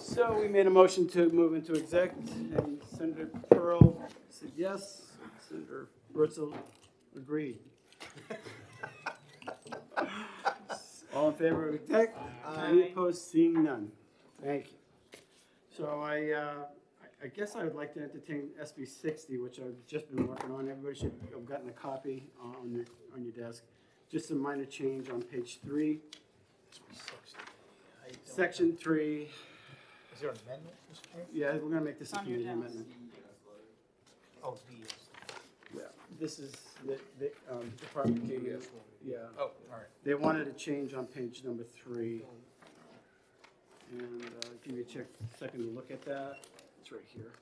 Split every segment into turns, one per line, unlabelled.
So we made a motion to move into exec, and Senator Pearl said yes. Senator Wurzel agreed. All in favor of exec? Any opposed? Seeing none. Thank you. So I guess I would like to entertain SB 60, which I've just been working on. Everybody should have gotten a copy on your desk. Just a minor change on page 3, section 3.
Is there an amendment, Mr. Chair?
Yeah, we're gonna make this a
On your
committee
desk.
amendment.
Oh, the,
Yeah, this is the Department KES. Yeah,
oh, all right.
they wanted a change on page number 3. And give you a second to look at that. It's right here.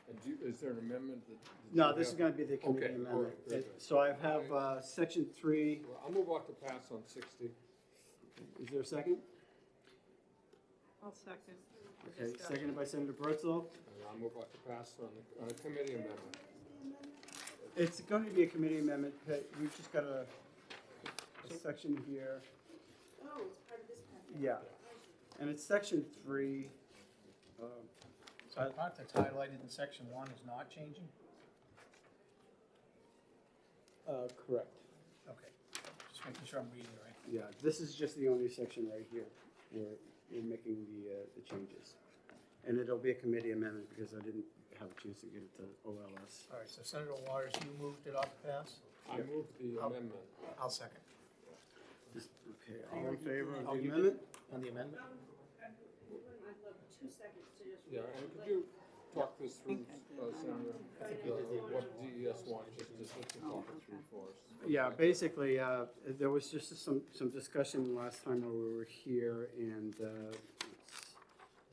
And is there an amendment that?
No, this is gonna be the committee
Okay, all
amendment.
right, very good.
So I have section 3.
Well, I'll move off to pass on 60.
Is there a second?
I'll second.
Okay, seconded by Senator Bertzel.
And I'll move off to pass on the committee amendment.
It's going to be a committee amendment. We've just got a section here.
Oh, it's part of this package.
Yeah, and it's section 3.
So the part that's highlighted in section 1 is not changing?
Correct.
Okay, just making sure I'm reading it right.
Yeah, this is just the only section right here where we're making the changes. And it'll be a committee amendment because I didn't have a chance to get it to OLS.
All right, so Senator Waters, you moved it off to pass?
I move the amendment.
I'll second.
Okay, all in favor
Oh,
of the
you
amendment?
On the amendment?
I'd love 2 seconds to just.
Yeah, and could you talk this through, Senator?
I think you did the
What DES wants, just to talk it through for us.
Yeah, basically, there was just some discussion last time when we were here, and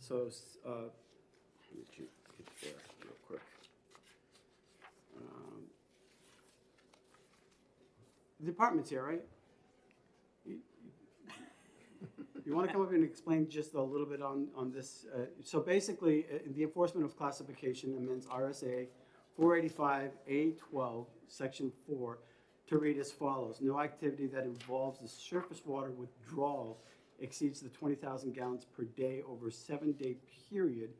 so, let me get there real quick. The department's here, right? You want to come up and explain just a little bit on this? So basically, the enforcement of classification amends RSA 485A12, section 4, to read as follows. No activity that involves the surface water withdrawal exceeds the 20,000 gallons per day over a 7-day period,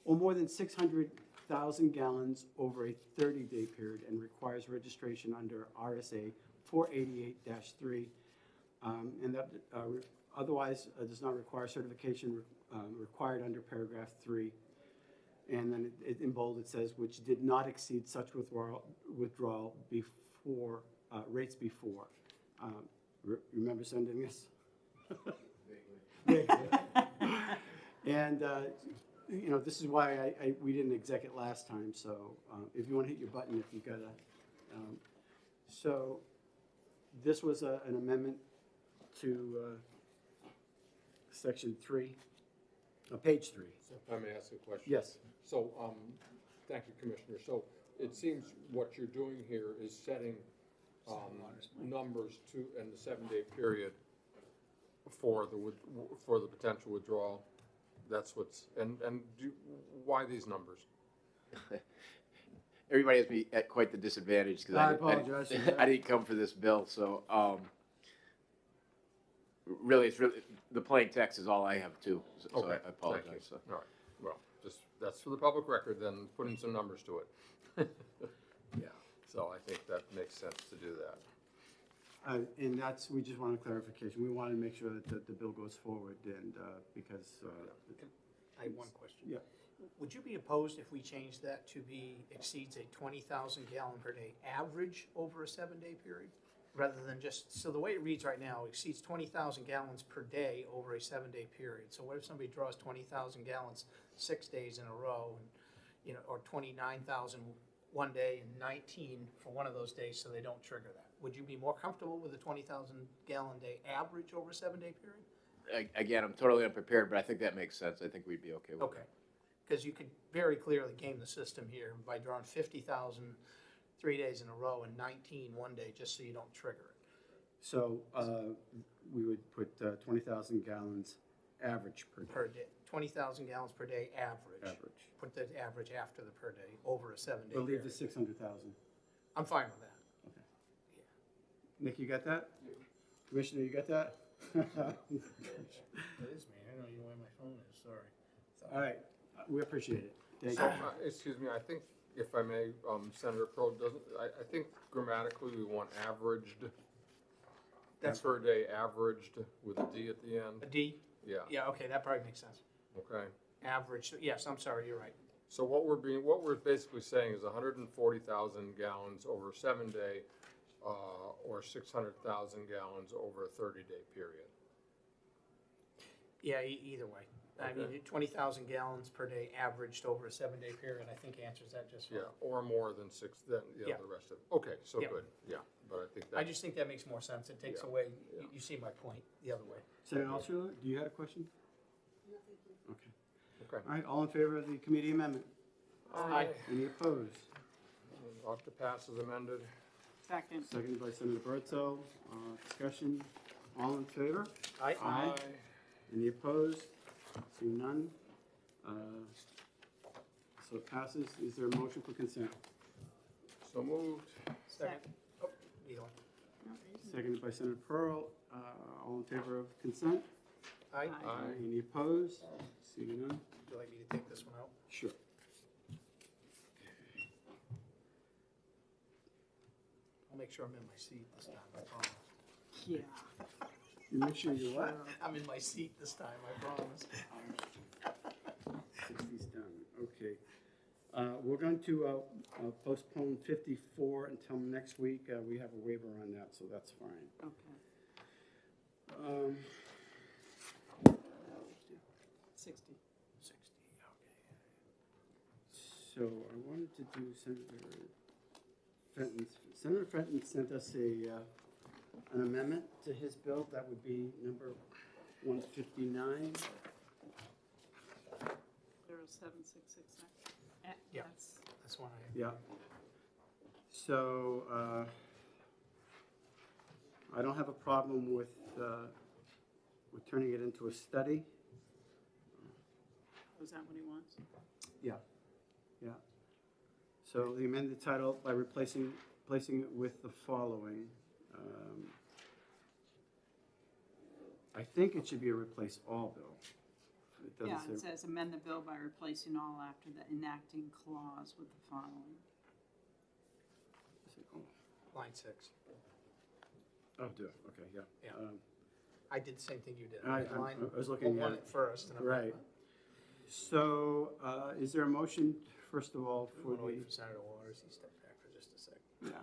or more than 600,000 gallons over a 30-day period, and requires registration under RSA 488-3, and that otherwise does not require certification required under paragraph 3. And then in bold it says, which did not exceed such withdrawal before, rates before. Remember sending this? And, this is why we didn't exec it last time, so if you want to hit your button, if you've got a, so this was an amendment to section 3, page 3.
If I may ask a question?
Yes.
So, thank you, Commissioner. So it seems what you're doing here is setting numbers to, in the 7-day period for the potential withdrawal. That's what's, why these numbers?
Everybody has me at quite the disadvantage because
I apologize for that.
I didn't come for this bill. So really, the plain text is all I have too. So
Okay,
I apologize.
thank you.
So.
All right, well, just, that's for the public record, then put in some numbers to it.
Yeah.
So I think that makes sense to do that.
And we just wanted clarification. We wanted to make sure that the bill goes forward, and because,
I have one question.
yeah.
Would you be opposed if we changed that to exceeds a 20,000 gallon per day average over a 7-day period? Rather than just, so the way it reads right now, exceeds 20,000 gallons per day over a 7-day period. So what if somebody draws 20,000 gallons 6 days in a row, and, or 29,000 one day and 19 for one of those days, so they don't trigger that? Would you be more comfortable with a 20,000 gallon day average over a 7-day period?
Again, I'm totally unprepared, but I think that makes sense. I think we'd be okay with
Okay, because you could very clearly game the system here by drawing 50,000 3 days in a row and 19 one day, just so you don't trigger it.
So we would put 20,000 gallons average per day.
Per day, 20,000 gallons per day average.
Average.
Put the average after the per day over a 7-day
We'll leave
period.
the 600,000.
I'm fine with that.
Nick, you got that? Commissioner, you got that?
That is me, I don't even know where my phone is, sorry.
All right, we appreciate it. Thank
So,
you.
excuse me, I think, if I may, Senator Pearl, I think grammatically we want averaged,
That's
per day averaged with a D at the
A
end.
D?
Yeah,
Yeah, okay, that probably makes sense.
okay.
Average, yes, I'm sorry, you're right.
So what we're basically saying is 140,000 gallons over a 7-day, or 600,000 gallons over a 30-day period.
Yeah, either way. I mean,
Okay.
20,000 gallons per day averaged over a 7-day period, I think answers that just fine.
Yeah, or more than six, then,
Yeah.
the rest of, okay, so
Yeah.
good, yeah, but I think
I
that,
just think that makes more sense. It takes
Yeah,
away,
yeah.
you see my point, the other way.
Senator Altshuler, do you have a question?
No, thank you.
Okay.
okay.
All right, all in favor of the committee amendment?
Aye.
Any opposed?
Ought to pass as amended.
Second.
Seconded by Senator Bertzel. Discussion, all in favor?
Aye.
Aye. Any opposed? Seeing none. So it passes. Is there a motion for consent?
So moved.
Second. Oh, either one.
Seconded by Senator Pearl. All in favor of consent?
Aye.
Aye.
Any opposed? Seeing none.
Would you like me to take this one out?
Sure.
I'll make sure I'm in my seat this time, I promise.
Yeah.
You make sure you what?
I'm in my seat this time, I promise.
60's done, okay. We're going to postpone 54 until next week. We have a waiver on that, so that's fine.
Okay. 60.
60, okay.
So I wanted to do Senator Fenton's. Senator Fenton sent us an amendment to his bill. That would be number 159.
07669.
Yeah.
That's
That's one I,
Yeah. So, I don't have a problem with turning it into a study.
is that what he wants?
Yeah, yeah. So the amended title by placing it with the following. I think it should be a replace all bill. It
Yeah,
doesn't
it
say,
says amend the bill by replacing all after the enacting clause with the following.
line 6.
oh, do it, okay, yeah.
Yeah. I did the same thing you did.
I was looking at
One
it.
at first, and I'm
Right. So, is there a motion, first of all,
I'm
for
gonna wait
the,
for Senator Waters, he stepped back for just a second.
yeah,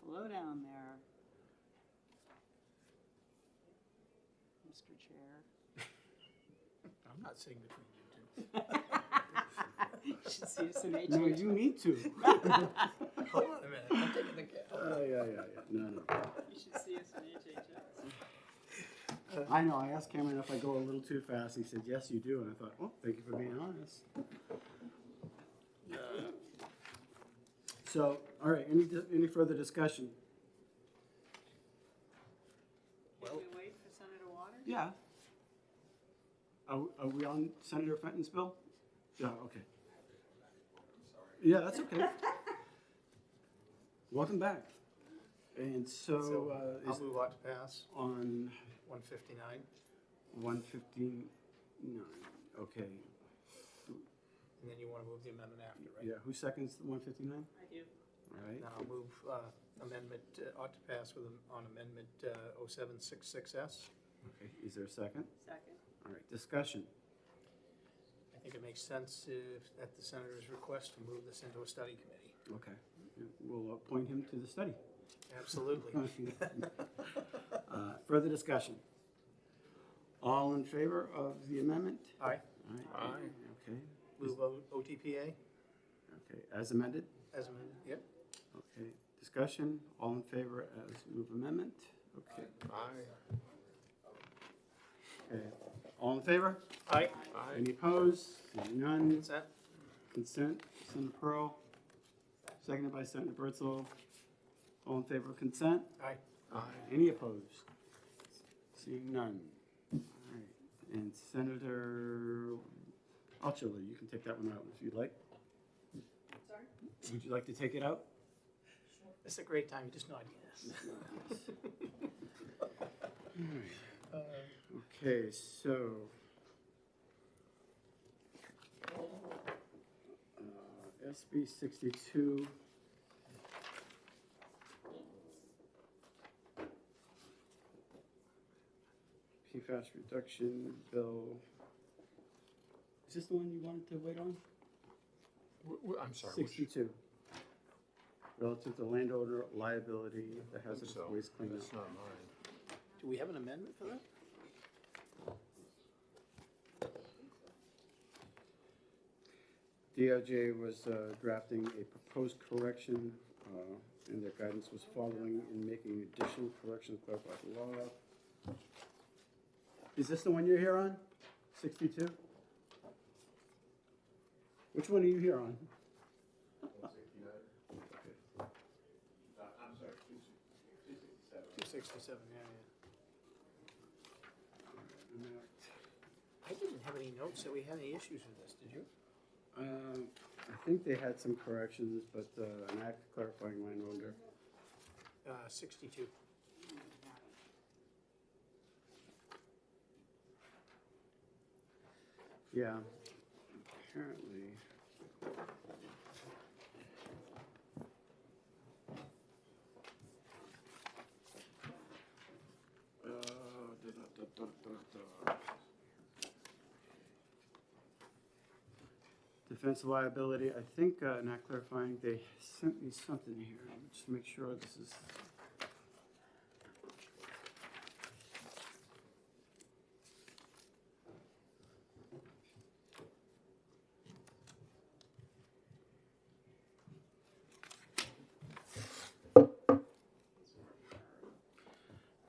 Slow down there, Mr. Chair.
I'm not sitting between you two.
You should see us in
no,
HHS.
you need to.
Hold on a minute, I'm taking the cat.
Yeah, no.
You should see us in HHS.
I know, I asked Cameron if I go a little too fast, he said, yes, you do, and I thought, oh, thank you for being honest. So, all right, any further discussion?
Can we wait for Senator Waters?
Yeah. Are we on Senator Fenton's bill? Yeah, okay. Yeah, that's okay. Welcome back. And so,
I'll
is
move on to pass,
on
159,
159, okay.
and then you wanna move the amendment after, right?
Yeah, who seconds the 159?
I do.
All right,
Then I'll move amendment, ought to pass on amendment 0766S.
okay, is there a second?
Second.
All right, discussion.
I think it makes sense at the senator's request to move this into a study committee.
Okay, we'll appoint him to the study.
Absolutely.
Further discussion. All in favor of the amendment?
Aye.
Aye.
Okay,
Move OTPA
okay, as amended?
as amended, yep.
Okay, discussion, all in favor as move amendment? Okay,
Aye.
okay, all in favor?
Aye.
Aye.
Any opposed? Seeing none,
Consent?
consent, Senator Pearl, seconded by Senator Bertzel. All in favor of consent?
Aye.
Aye.
Any opposed? Seeing none. All right, and Senator Altshuler, you can take that one out if you'd like.
Sorry?
Would you like to take it out?
This is a great time, you just nod yes.
Okay, so. SB 62. PFAS reduction bill. Is this the one you wanted to wait on?
I'm sorry. which-
62. Relative to landowner liability, the hazardous
so.
waste cleanup.
That's not mine.
Do we have an amendment for that?
DOJ was drafting a proposed correction, and their guidance was following in making additional corrections clarified the law. Is this the one you're here on? 62? Which one are you here on?
I'm sorry, 267.
267, yeah. I didn't have any notes that we had any issues with this, did you?
I think they had some corrections, but an act clarifying landowner.
62.
Yeah, apparently. Defense liability, I think, not clarifying, they sent me something here, let me just make sure this is.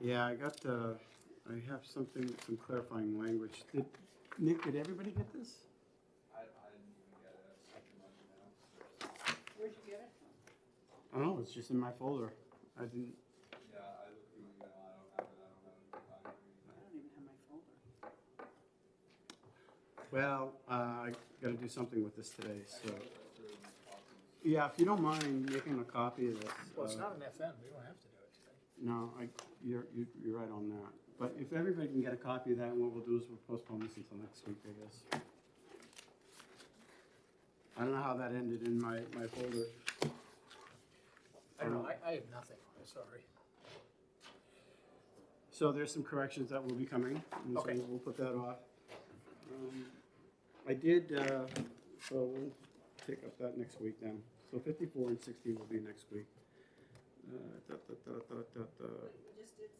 Yeah, I got, I have something, some clarifying language. Nick, did everybody get this?
Where'd you get it from?
I don't know, it's just in my folder. I didn't,
I don't even have my folder.
well, I gotta do something with this today, so. Yeah, if you don't mind making a copy of this.
Well, it's not an FN, we don't have to do it today.
No, you're right on that. But if everybody can get a copy of that, what we'll do is we'll postpone this until next week, I guess. I don't know how that ended in my folder.
I don't know, I have nothing on it, sorry.
So there's some corrections that will be coming, and so
Okay.
we'll put that off. I did, so we'll take up that next week then. So 54 and 60 will be next week.
We just did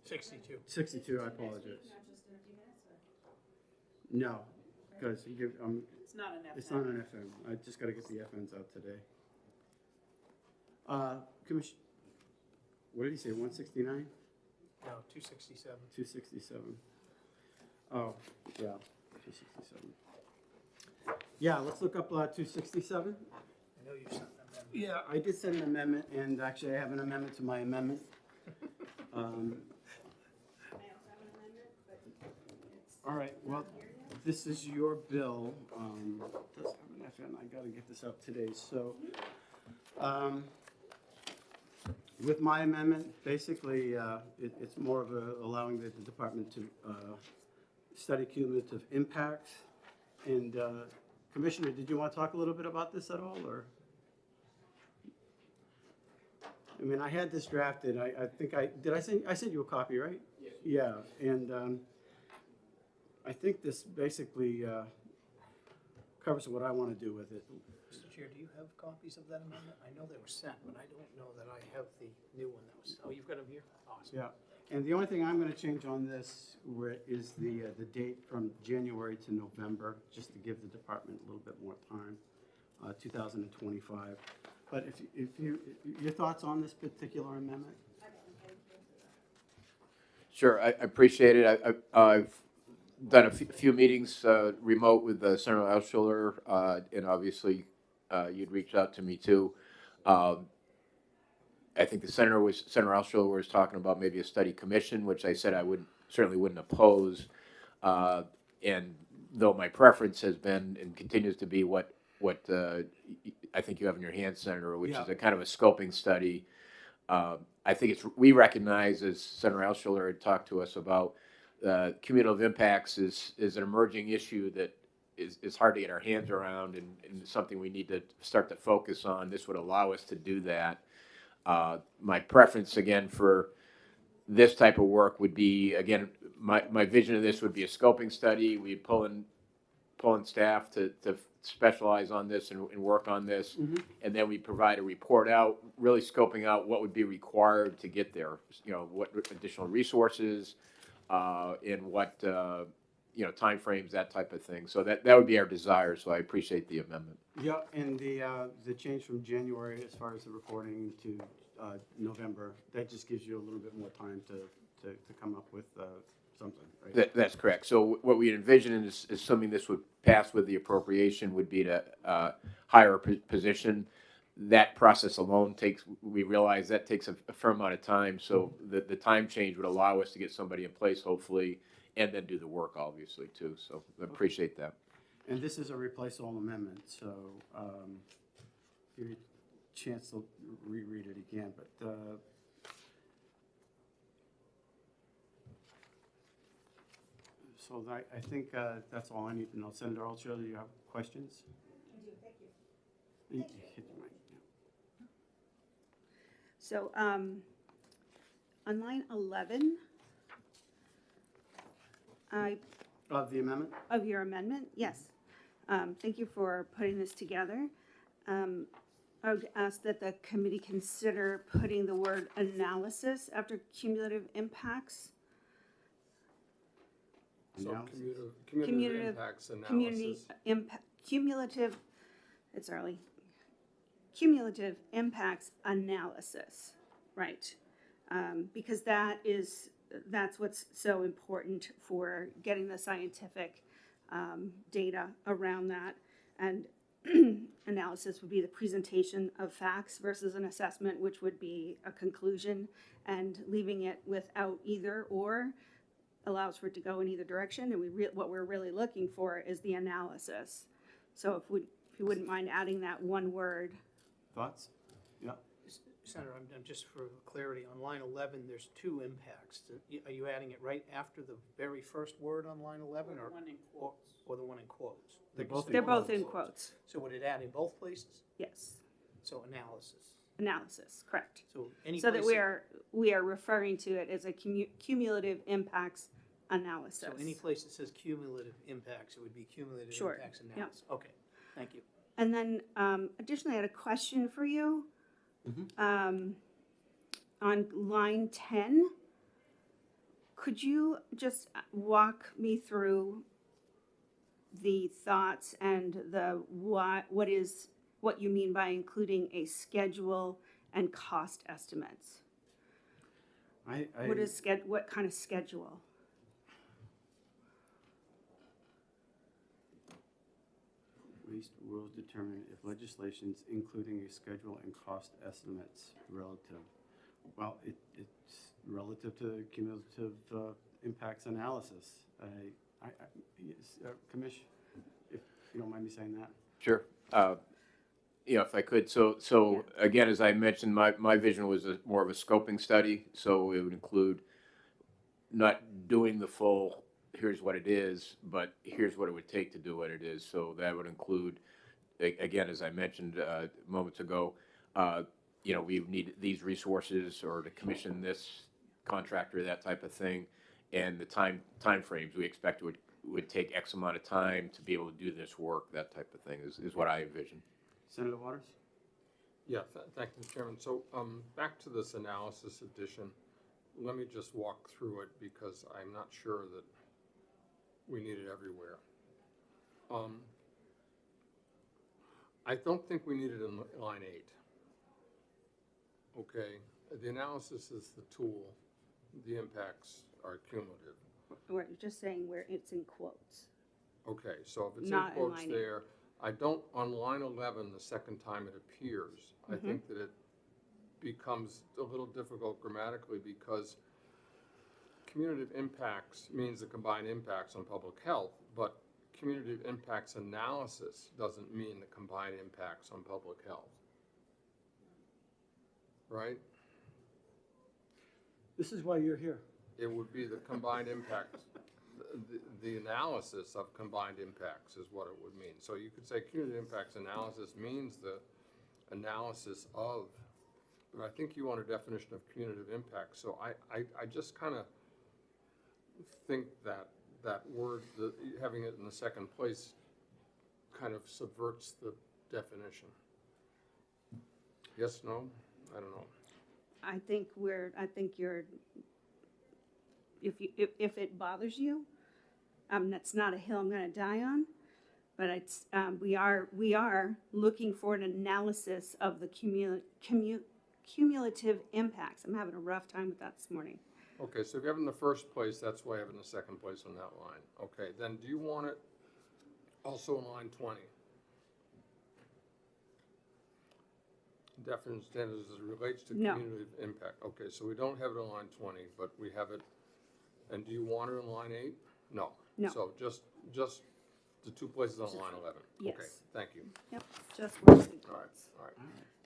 62.
62, I apologize.
not just in a few minutes, or?
No, because you give,
It's not an FN.
it's not an FM. I just gotta get the FNs out today. Commission, what did he say, 169?
No, 267.
267. Oh, yeah, 267. Yeah, let's look up 267.
I know you sent them that.
Yeah, I did send an amendment, and actually I have an amendment to my amendment.
I also have an amendment, but it's.
All right, well, this is your bill. It does have an FN, I gotta get this out today, so. With my amendment, basically, it's more of allowing the department to study cumulative impacts. And Commissioner, did you want to talk a little bit about this at all, or? I mean, I had this drafted, I think I sent you a copy, right?
Yes.
Yeah, and I think this basically covers what I want to do with it.
Mr. Chair, do you have copies of that amendment? I know they were sent, but I don't know that I have the new one that was, oh, you've got them here? Awesome.
Yeah, and the only thing I'm gonna change on this is the date from January to November, just to give the department a little bit more time, 2025. But if you, your thoughts on this particular amendment?
Sure, I appreciate it. I've done a few meetings remote with Senator Altschuler, and obviously you'd reached out to me too. I think Senator Altschuler was talking about maybe a study commission, which I said I certainly wouldn't oppose. And though my preference has been and continues to be what what I think you have in your hand, Senator, which
Yeah.
is a kind of a scoping study. I think we recognize, as Senator Altshuler had talked to us about, cumulative impacts is an emerging issue that is hard to get our hands around, and something we need to start to focus on. This would allow us to do that. My preference, again, for this type of work would be, again, my vision of this would be a scoping study. We'd pull in staff to specialize on this and work on this. And then we provide a report out, really scoping out what would be required to get there. You know, what additional resources, and what, timeframes, that type of thing. So that would be our desire, so I appreciate the amendment.
Yeah, and the change from January as far as the reporting to November, that just gives you a little bit more time to come up with something, right?
That's correct. So what we envision is, assuming this would pass with the appropriation, would be to hire a position. That process alone we realize that takes a fair amount of time, so the time change would allow us to get somebody in place, hopefully, and then do the work, obviously, too. So I appreciate that.
And this is a replace all amendment, so give you a chance to reread it again, but so I think that's all I need to know. Senator Altshuler, do you have questions?
I do, thank you.
Hit the mic, yeah.
So, on line 11,
Of the amendment?
of your amendment, yes. Thank you for putting this together. I would ask that the committee consider putting the word analysis after cumulative impacts.
So
Analysis.
cumulative
Cumulative-
impacts
Community
analysis.
impact, cumulative, it's early. Cumulative impacts analysis, right? Because that's what's so important for getting the scientific data around that. And analysis would be the presentation of facts versus an assessment, which would be a conclusion, and leaving it without either or allows for it to go in either direction. And what we're really looking for is the analysis. So if you wouldn't mind adding that one word.
Thoughts? Yeah.
Senator, I'm just for clarity, on line 11, there's two impacts. Are you adding it right after the very first word on line 11, or
One in quotes.
or the one in quotes?
They're
Like you
both
said,
in
They're both in quotes.
So would it add in both places?
Yes,
So analysis.
analysis, correct.
So any
So that
place
we are referring to it as a cumulative impacts analysis.
So any place that says cumulative impacts, it would be cumulative
Sure,
impacts
yeah.
analysis. Okay, thank you.
And then additionally, I had a question for you. On line 10, could you just walk me through the thoughts and the what you mean by including a schedule and cost estimates? What kind of schedule?
Waste rules determine if legislation's including a schedule and cost estimates relative. Well, it's relative to cumulative impacts analysis. Yes, Commish, if you don't mind me saying that.
Sure. If I could, so again, as I mentioned, my vision was more of a scoping study, so it would include not doing the full, here's what it is, but here's what it would take to do what it is. So that would include, again, as I mentioned moments ago, we need these resources or to commission this contractor, that type of thing, and the time frames we expect would take X amount of time to be able to do this work, that type of thing is what I envision.
Senator Waters?
Yeah, thank you, Mr. Chairman. So back to this analysis edition, let me just walk through it because I'm not sure that we need it everywhere. I don't think we need it in line 8. Okay, the analysis is the tool, the impacts are cumulative.
We're just saying where it's in quotes.
Okay, so if it's
Not
in
in
quotes
line 8.
there, I don't, on line 11, the second time it appears, I think that it becomes a little difficult grammatically because cumulative impacts means the combined impacts on public health, but cumulative impacts analysis doesn't mean the combined impacts on public health. Right?
This is why you're here.
It would be the combined impact, the analysis of combined impacts is what it would mean. So you could say cumulative impacts analysis means the analysis of, but I think you want a definition of cumulative impact. So I just kind of think that that word, having it in the second place, kind of subverts the definition. Yes, no? I don't know.
I think you're, if it bothers you, that's not a hill I'm gonna die on, but it's, we are looking for an analysis of the cumulative impacts. I'm having a rough time with that this morning.
Okay, so if you have it in the first place, that's why I have it in the second place on that line. Okay, then do you want it also in line 20? Definition standards as it relates to
No.
cumulative impact. Okay, so we don't have it on line 20, but we have it, and do you want it in line 8? No.
No.
So just the two places on line 11. Okay,
Yes.
thank you.
Yep, just one.
All right, all right.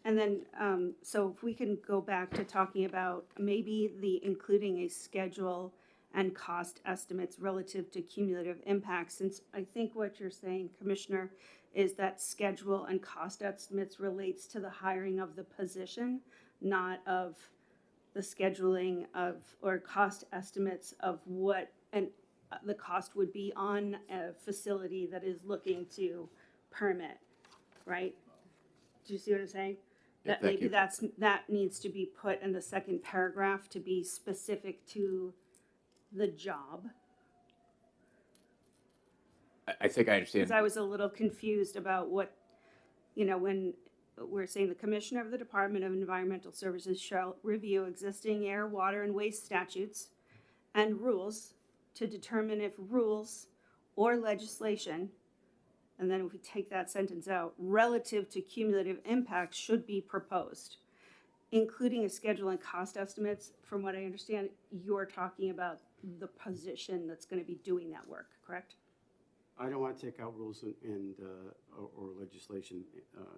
And then, so if we can go back to talking about maybe including a schedule and cost estimates relative to cumulative impacts, since I think what you're saying, Commissioner, is that schedule and cost estimates relates to the hiring of the position, not of the scheduling of, or cost estimates of what the cost would be on a facility that is looking to permit, right? Do you see what I'm saying?
Yeah,
That
thank
maybe
you.
that needs to be put in the second paragraph to be specific to the job.
I think I understand.
Because I was a little confused about what, when we're saying the Commissioner of the Department of Environmental Services shall review existing air, water, and waste statutes and rules to determine if rules or legislation, and then if we take that sentence out, relative to cumulative impacts should be proposed, including a schedule and cost estimates. From what I understand, you're talking about the position that's going to be doing that work, correct?
I don't want to take out rules or legislation.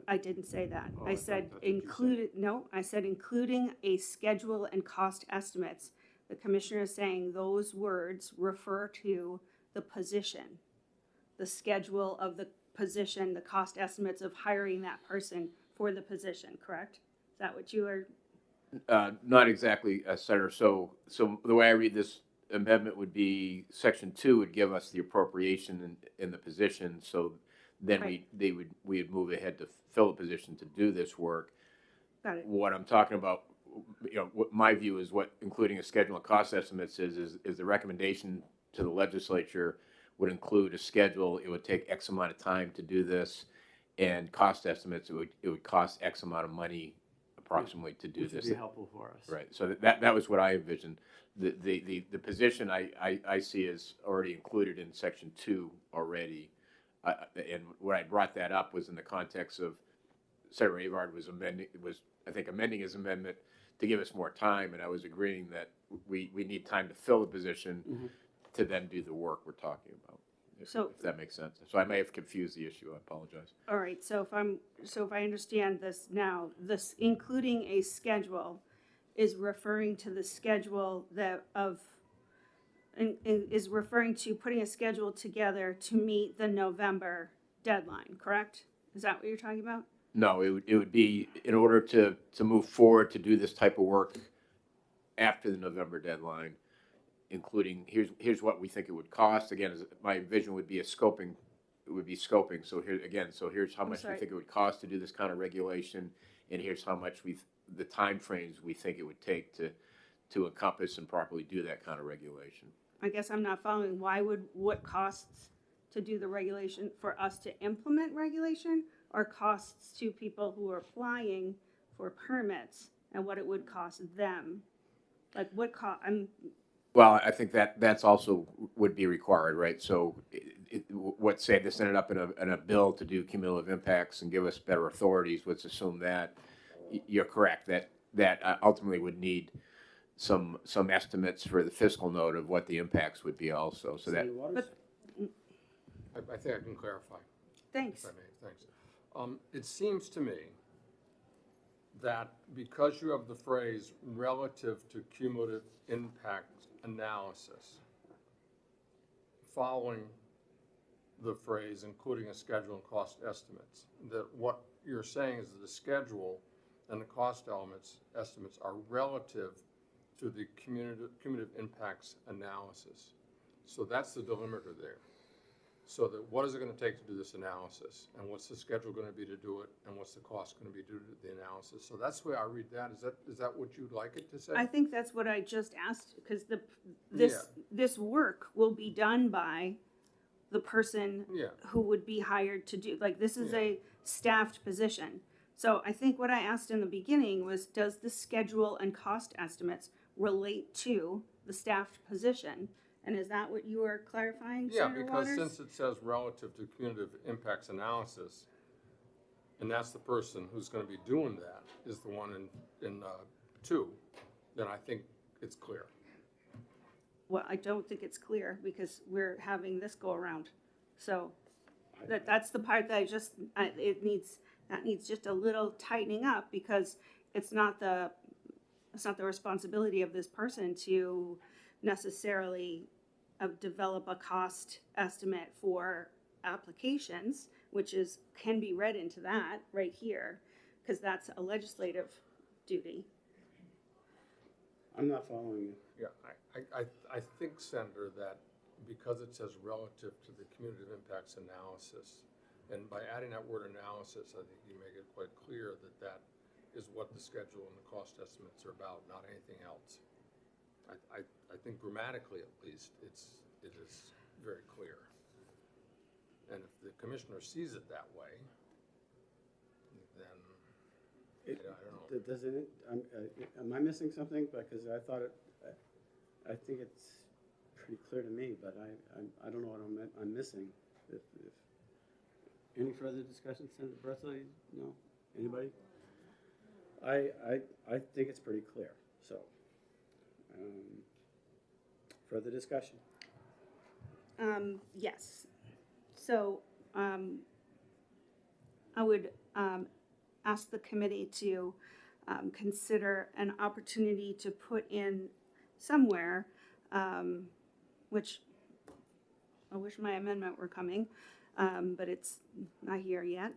I didn't say that.
Oh,
I
I
said
thought that's what you said.
included, no, I said including a schedule and cost estimates. The Commissioner is saying those words refer to the position, the schedule of the position, the cost estimates of hiring that person for the position, correct? Is that what you are?
Not exactly, Senator. So the way I read this amendment would be Section 2 would give us the appropriation in the position. So then
Right.
we would move ahead to fill a position to do this work.
Got it.
What I'm talking about, what my view is what including a schedule and cost estimates is the recommendation to the legislature would include a schedule. It would take X amount of time to do this, and cost estimates, it would cost X amount of money approximately to do
Which would
this.
be helpful for us.
Right, so that was what I envisioned. The position I see is already included in Section 2 already. And when I brought that up was in the context of Senator Avard was amending his amendment to give us more time, and I was agreeing that we need time to fill the position to then do the work we're talking about, if that makes sense. So I may have confused the issue, I apologize.
All right, so if I understand this now, this including a schedule is referring to the schedule is referring to putting a schedule together to meet the November deadline, correct? Is that what you're talking about?
No, it would be in order to move forward to do this type of work after the November deadline, including here's what we think it would cost. Again, my vision would be scoping. So here's how much we think it would cost to do this kind of regulation, and here's how much the timeframes we think it would take to encompass and properly do that kind of regulation.
I guess I'm not following. What costs to do the regulation for us to implement regulation, or costs to people who are applying for permits and what it would cost them? Like what cost?
Well, I think that's also would be required, right? So, say this ended up in a bill to do cumulative impacts and give us better authorities. Let's assume that you're correct that ultimately would need some estimates for the fiscal note of what the impacts would be also. So that.
But
I think I can clarify.
Thanks.
If I may, thanks. It seems to me that because you have the phrase relative to cumulative impact analysis, following the phrase including a schedule and cost estimates, that what you're saying is that the schedule and the cost estimates are relative to the cumulative impacts analysis. So that's the delimiter there. So that what is it going to take to do this analysis? And what's the schedule going to be to do it? And what's the cost going to be to do the analysis? So that's the way I read that. Is that what you'd like it to say?
I think that's what I just asked, because this work will be done by the person
Yeah.
who would be hired to do, like, this is
Yeah.
a staffed position. So I think what I asked in the beginning was, does the schedule and cost estimates relate to the staffed position? And is that what you are clarifying,
Yeah,
Senator
because
Waters?
since it says relative to cumulative impacts analysis, and that's the person who's going to be doing that, is the one in 2, then I think it's clear.
Well, I don't think it's clear, because we're having this go around. So that's the part that that needs just a little tightening up, because it's not the responsibility of this person to necessarily develop a cost estimate for applications, which can be read into that right here, because that's a legislative duty.
I'm not following you.
Yeah, I think, Senator, that because it says relative to the cumulative impacts analysis, and by adding that word analysis, I think you make it quite clear that that is what the schedule and the cost estimates are about, not anything else. I think grammatically, at least, it is very clear. And if the commissioner sees it that way, then I don't know.
Does it, am I missing something? Because I thought I think it's pretty clear to me, but I don't know what I'm missing. If any further discussion, Senator Bressley? No? Anybody? I think it's pretty clear, so. Further discussion?
Yes. So, I would ask the committee to consider an opportunity to put in somewhere, which I wish my amendment were coming, but it's not here yet,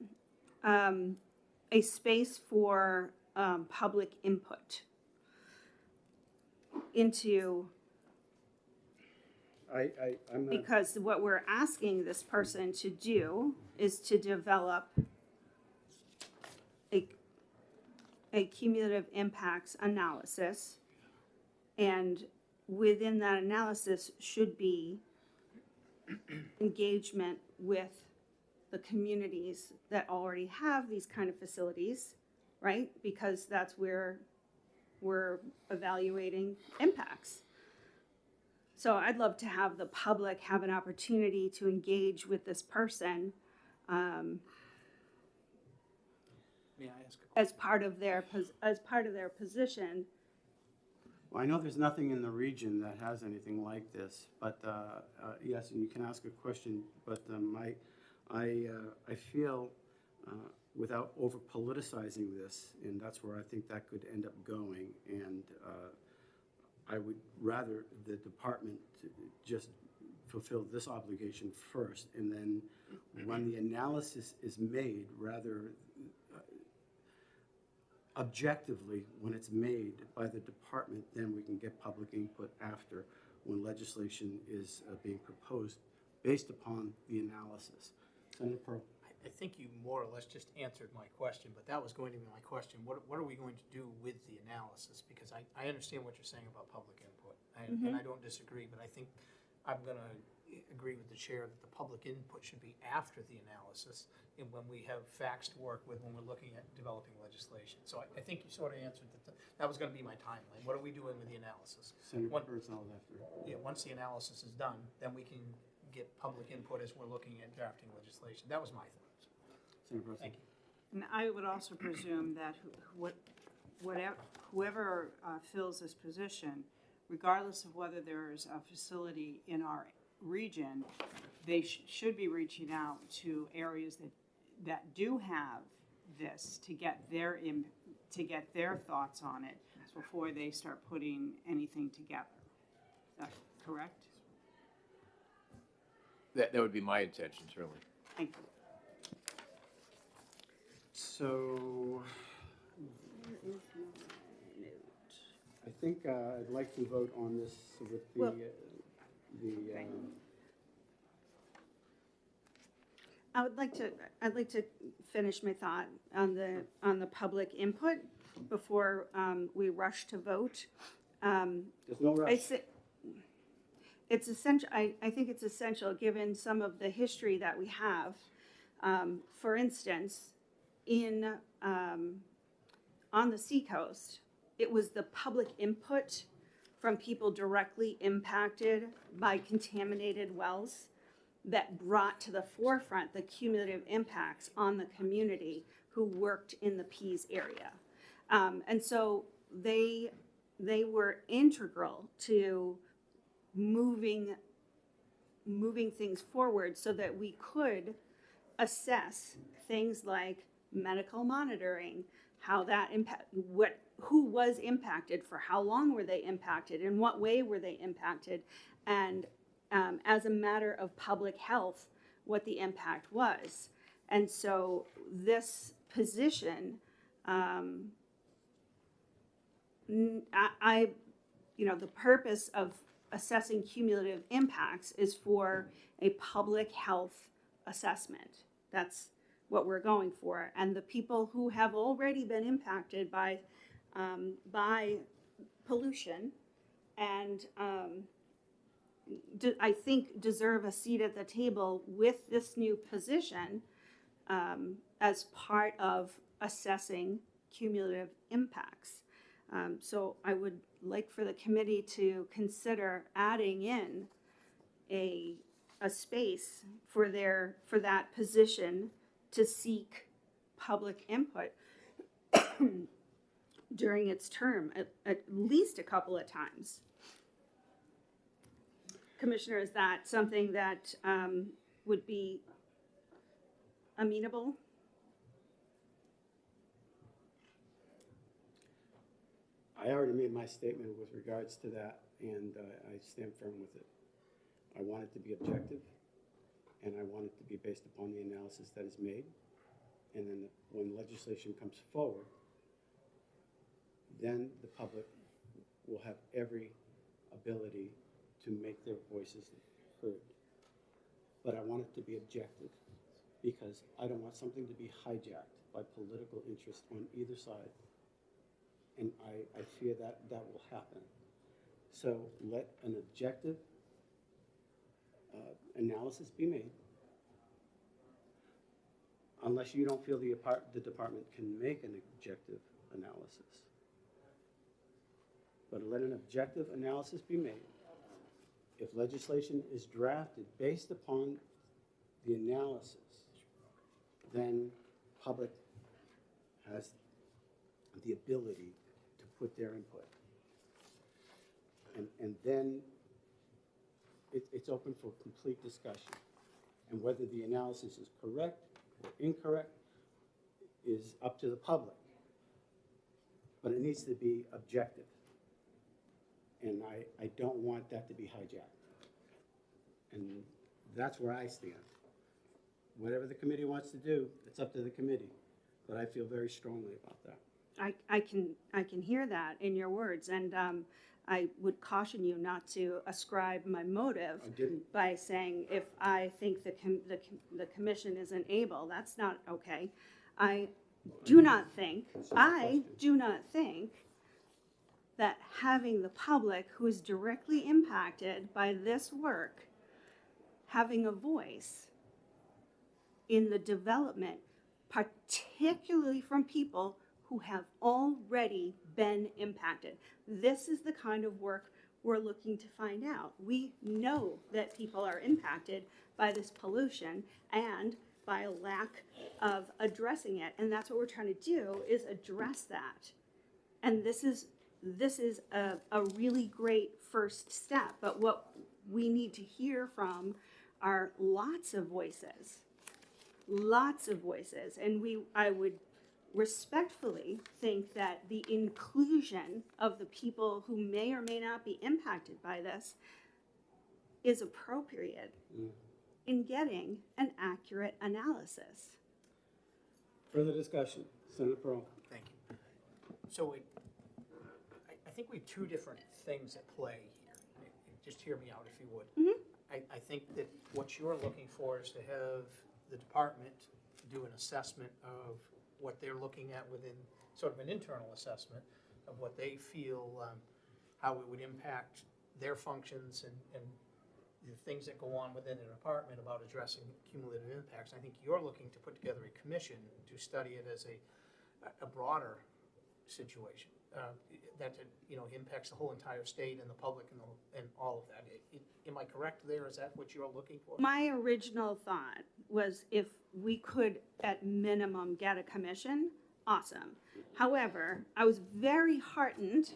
a space for public input into,
I'm not,
because what we're asking this person to do is to develop a cumulative impacts analysis, and within that analysis should be engagement with the communities that already have these kind of facilities, right? Because that's where we're evaluating impacts. So I'd love to have the public have an opportunity to engage with this person
May I ask a question?
as part of their position.
well, I know there's nothing in the region that has anything like this, but yes, and you can ask a question, but I feel without over politicizing this, and that's where I think that could end up going, and I would rather the department just fulfill this obligation first, and then when the analysis is made, rather objectively, when it's made by the department, then we can get public input after, when legislation is being proposed based upon the analysis. Senator Pearl.
I think you more or less just answered my question, but that was going to be my question. What are we going to do with the analysis? Because I understand what you're saying about public input, and I don't disagree, but I think I'm going to agree with the chair that the public input should be after the analysis, and when we have facts to work with when we're looking at developing legislation. So I think you sort of answered that was going to be my timeline. What are we doing with the analysis?
Senator
What-
Birdsall after.
Yeah, once the analysis is done, then we can get public input as we're looking at drafting legislation. That was my thoughts.
Senator Birdsall.
Thank you.
And I would also presume that whoever fills this position, regardless of whether there is a facility in our region, they should be reaching out to areas that do have this to get their thoughts on it before they start putting anything together. Is that correct?
That would be my intention, certainly.
Thank you.
So,
Where is my note?
I think I'd like to vote on this with
Well-
the,
I'd like to finish my thought on the public input before we rush to vote.
there's no rush.
It's essential, I think it's essential, given some of the history that we have. For instance, on the seacoast, it was the public input from people directly impacted by contaminated wells that brought to the forefront the cumulative impacts on the community who worked in the Pease area. And so they were integral to moving things forward so that we could assess things like medical monitoring, how that who was impacted, for how long were they impacted, in what way were they impacted, and as a matter of public health, what the impact was. And so this position, the purpose of assessing cumulative impacts is for a public health assessment. That's what we're going for. And the people who have already been impacted by pollution and I think deserve a seat at the table with this new position as part of assessing cumulative impacts. So I would like for the committee to consider adding in a space for that position to seek public input during its term at least a couple of times. Commissioner, is that something that would be amenable?
I already made my statement with regards to that, and I stand firm with it. I want it to be objective, and I want it to be based upon the analysis that is made. And then when legislation comes forward, then the public will have every ability to make their voices heard. But I want it to be objective, because I don't want something to be hijacked by political interest on either side. And I fear that will happen. So let an objective analysis be made. Unless you don't feel the department can make an objective analysis. But let an objective analysis be made. If legislation is drafted based upon the analysis, then public has the ability to put their input. And then it's open for complete discussion. And whether the analysis is correct or incorrect is up to the public. But it needs to be objective. And I don't want that to be hijacked. And that's where I stand. Whatever the committee wants to do, it's up to the committee. But I feel very strongly about that.
I can hear that in your words, and I would caution you not to ascribe my motive
I didn't.
by saying if I think the commission isn't able. That's not okay. I do not think that having the public who is directly impacted by this work having a voice in the development, particularly from people who have already been impacted. This is the kind of work we're looking to find out. We know that people are impacted by this pollution and by a lack of addressing it. And that's what we're trying to do, is address that. And this is a really great first step. But what we need to hear from are lots of voices. Lots of voices. And I would respectfully think that the inclusion of the people who may or may not be impacted by this is appropriate in getting an accurate analysis.
Further discussion, Senator Pearl.
Thank you. So I think we have two different things at play here. Just hear me out if you would. I think that what you're looking for is to have the department do an assessment of what they're looking at within, sort of an internal assessment of what they feel, how it would impact their functions and the things that go on within an department about addressing cumulative impacts. I think you're looking to put together a commission to study it as a broader situation that impacts the whole entire state and the public and all of that. Am I correct there? Is that what you're looking for?
My original thought was if we could, at minimum, get a commission, awesome. However, I was very heartened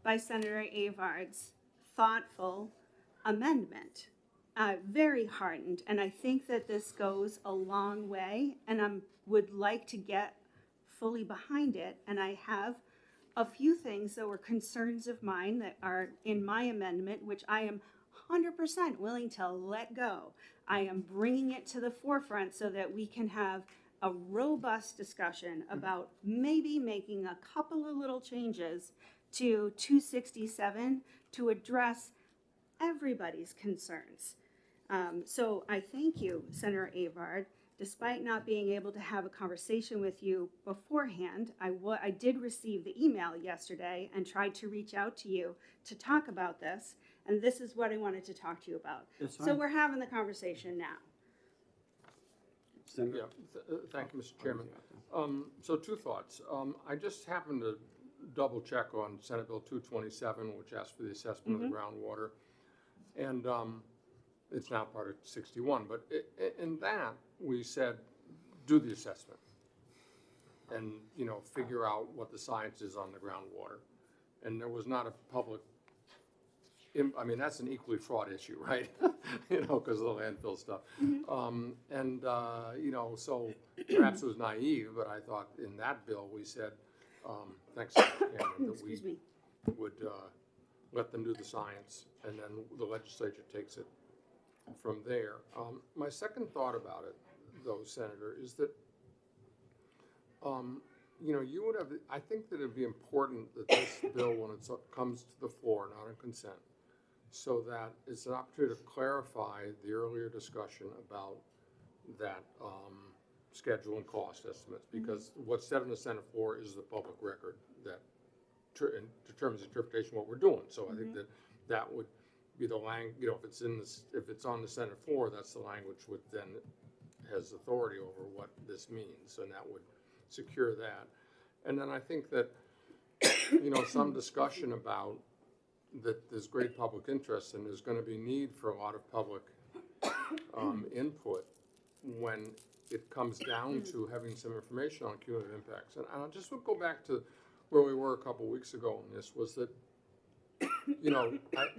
by Senator Avard's thoughtful amendment. Very heartened, and I think that this goes a long way, and I would like to get fully behind it, and I have a few things that were concerns of mine that are in my amendment, which I am 100% willing to let go. I am bringing it to the forefront so that we can have a robust discussion about maybe making a couple of little changes to 267 to address everybody's concerns. So I thank you, Senator Avard. Despite not being able to have a conversation with you beforehand, I did receive the email yesterday and tried to reach out to you to talk about this, and this is what I wanted to talk to you about.
That's
So
fine.
we're having the conversation now.
Senator.
Yeah, thank you, Mr. Chairman. So two thoughts. I just happened to double check on Senate Bill 227, which asks for the assessment of the groundwater. And it's now part of 61, but in that, we said, do the assessment and, figure out what the science is on the groundwater. And there was not a public, that's an equally fraught issue, right? Because of the landfill stuff. So perhaps it was naive, but I thought in that bill, we said, thanks, Mr. Chairman, that we
Excuse me.
would let them do the science, and then the legislature takes it from there. My second thought about it, though, Senator, is that, you would have, I think that it'd be important that this bill, when it comes to the floor, not on consent, so that it's an opportunity to clarify the earlier discussion about that schedule and cost estimates, because what's said in the Senate floor is the public record that determines the interpretation of what we're doing. So I think that would be the if it's on the Senate floor, that's the language which then has authority over what this means, and that would secure that. And then I think that, some discussion about that there's great public interest and there's going to be need for a lot of public input when it comes down to having some information on cumulative impacts. And I just would go back to where we were a couple weeks ago on this, was that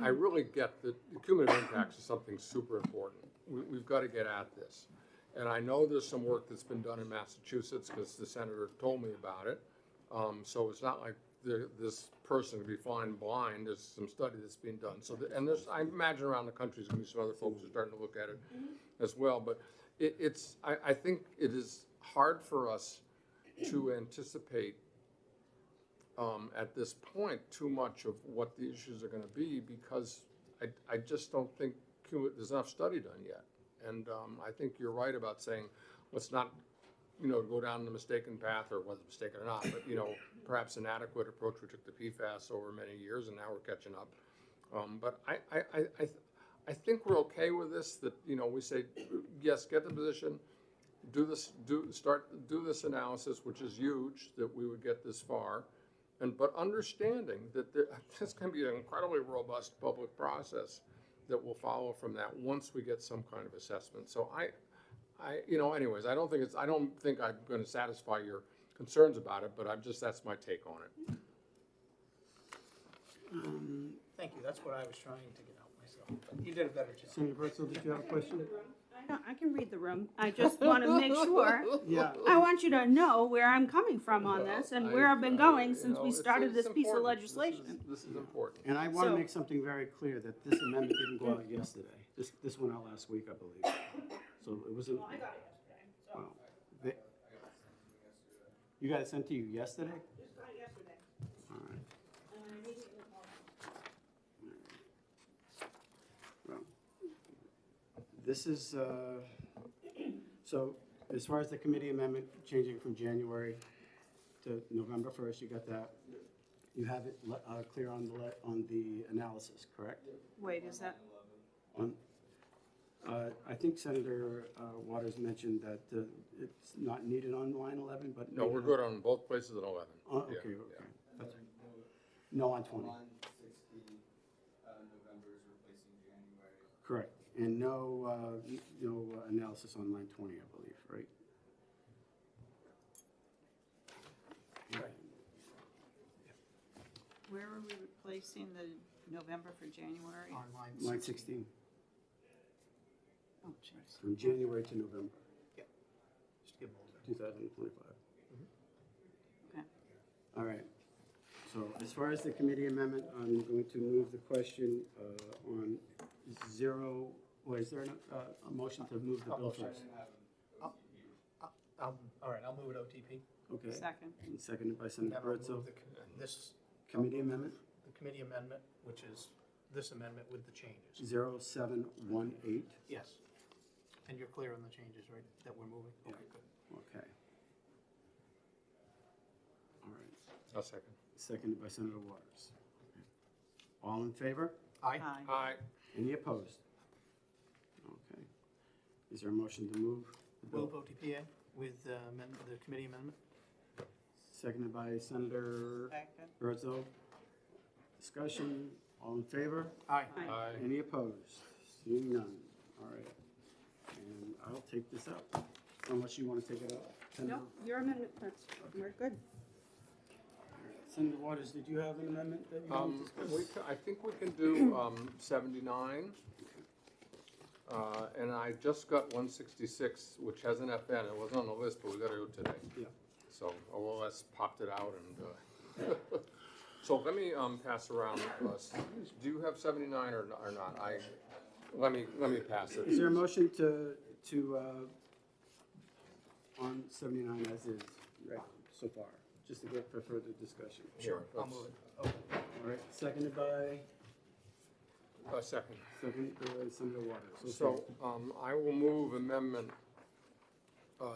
I really get that the cumulative impacts is something super important. We've got to get at this. And I know there's some work that's been done in Massachusetts because the senator told me about it. So it's not like this person can be flying blind. There's some study that's being done. So, I imagine around the country there's going to be some other folks who are starting to look at it as well. But I think it is hard for us to anticipate at this point too much of what the issues are going to be, because I just don't think there's enough study done yet. And I think you're right about saying, let's not, go down the mistaken path, or whether it's mistaken or not, but, perhaps inadequate approach. We took the PFAS over many years, and now we're catching up. But I think we're okay with this, that, we say, yes, get the position, do this analysis, which is huge, that we would get this far. But understanding that this can be an incredibly robust public process that will follow from that once we get some kind of assessment. So anyways, I don't think I'm going to satisfy your concerns about it, but that's my take on it.
Thank you. That's what I was trying to get out myself. You did a better job.
Senator Bertzel, did you have a question?
I can read the room. I just want to make sure.
Yeah,
I want you to know where I'm coming from on this and where I've been going since we started this piece of legislation.
This is important.
and I want to
So-
make something very clear, that this amendment didn't go out yesterday. This went out last week, I believe. So it wasn't.
Well, I got it yesterday, so.
Wow. They- You got it sent to you yesterday?
Just got it yesterday.
All right.
And I immediately called them.
Well, this is, so as far as the committee amendment, changing from January to November 1st, you got that. You have it clear on the analysis, correct?
Wait, is that,
On, I think Senator Waters mentioned that it's not needed on line 11, but.
No, we're good on both places at 11.
Oh, okay,
Yeah,
okay.
yeah.
That's- No on 20,
Line 60, November is replacing January.
correct. And no analysis on line 20, I believe, right?
where are we replacing the November for January?
On
Line 16,
Oh, jeez.
from January to November
Just give them all that.
2025.
Okay.
All right. So as far as the committee amendment, I'm going to move the question on zero, is there a motion to move the bill first?
All right, I'll move it OTP.
Okay.
Second.
And seconded by
And
Senator
then I'll
Bertzel.
move this,
Committee amendment
the committee amendment, which is this amendment with the changes.
0718.
Yes. And you're clear on the changes, right, that we're moving? Okay, good.
Okay. All right.
A second.
Seconded by Senator Waters. All in favor?
Aye.
Aye.
Aye.
Any opposed? Okay. Is there a motion to move the
Move
bill?
OTPA with the committee amendment?
Seconded by Senator
Second.
Bertzel. Discussion, all in favor?
Aye.
Aye.
Aye.
Any opposed? Seeing none. All right. And I'll take this out, unless you want to take it out. Senator-
No, your amendment, that's, we're good.
Senator Waters, did you have an amendment that you want to discuss?
I think we can do 79. And I just got 166, which has an FN. It wasn't on the list, but we got to go today.
Yeah.
So OLS popped it out and, so let me pass around. Do you have 79 or not? Let me pass it.
Is there a motion to on 79 as is, right, so far, just to get for further discussion?
Sure, I'll
let's-
move it.
All right, seconded by,
A second.
seconded by Senator Waters. Okay.
So, I will move amendment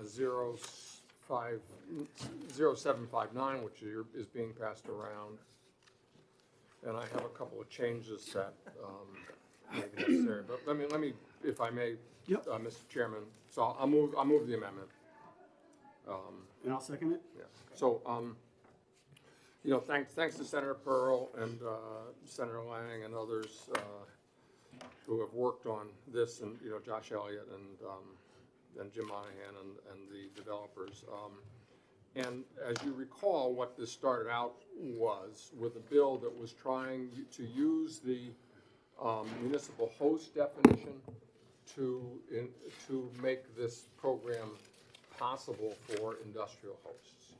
0759, which is being passed around. And I have a couple of changes that may be necessary, but let me, if I may,
Yep.
Mr. Chairman, so I'll move the amendment.
And I'll second it?
Yeah, so, thanks to Senator Pearl and Senator Lang and others who have worked on this, and, Josh Elliott and Jim Monahan and the developers. And as you recall, what this started out was with a bill that was trying to use the municipal host definition to make this program possible for industrial hosts.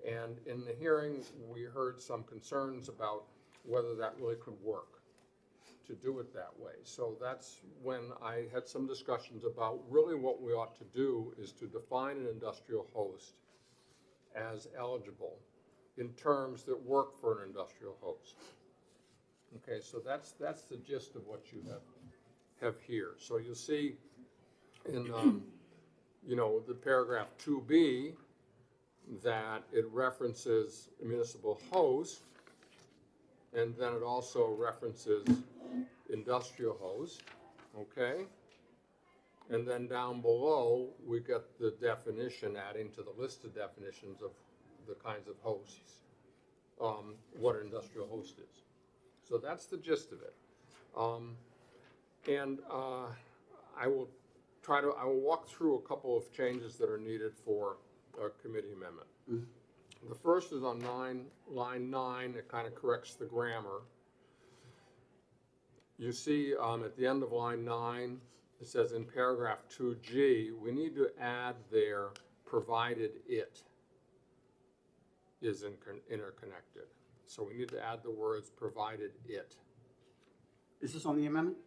And in the hearing, we heard some concerns about whether that really could work, to do it that way. So that's when I had some discussions about really what we ought to do is to define an industrial host as eligible in terms that work for an industrial host. Okay, so that's the gist of what you have here. So you'll see in the paragraph 2B that it references a municipal host, and then it also references industrial host, okay? And then down below, we get the definition, adding to the list of definitions of the kinds of hosts, what an industrial host is. So that's the gist of it. I will walk through a couple of changes that are needed for a committee amendment.
Mm-hmm.
The first is on line 9, it kind of corrects the grammar. You see, at the end of line 9, it says in paragraph 2G, we need to add there, provided it is interconnected. So we need to add the words, provided it.
Is this on the amendment?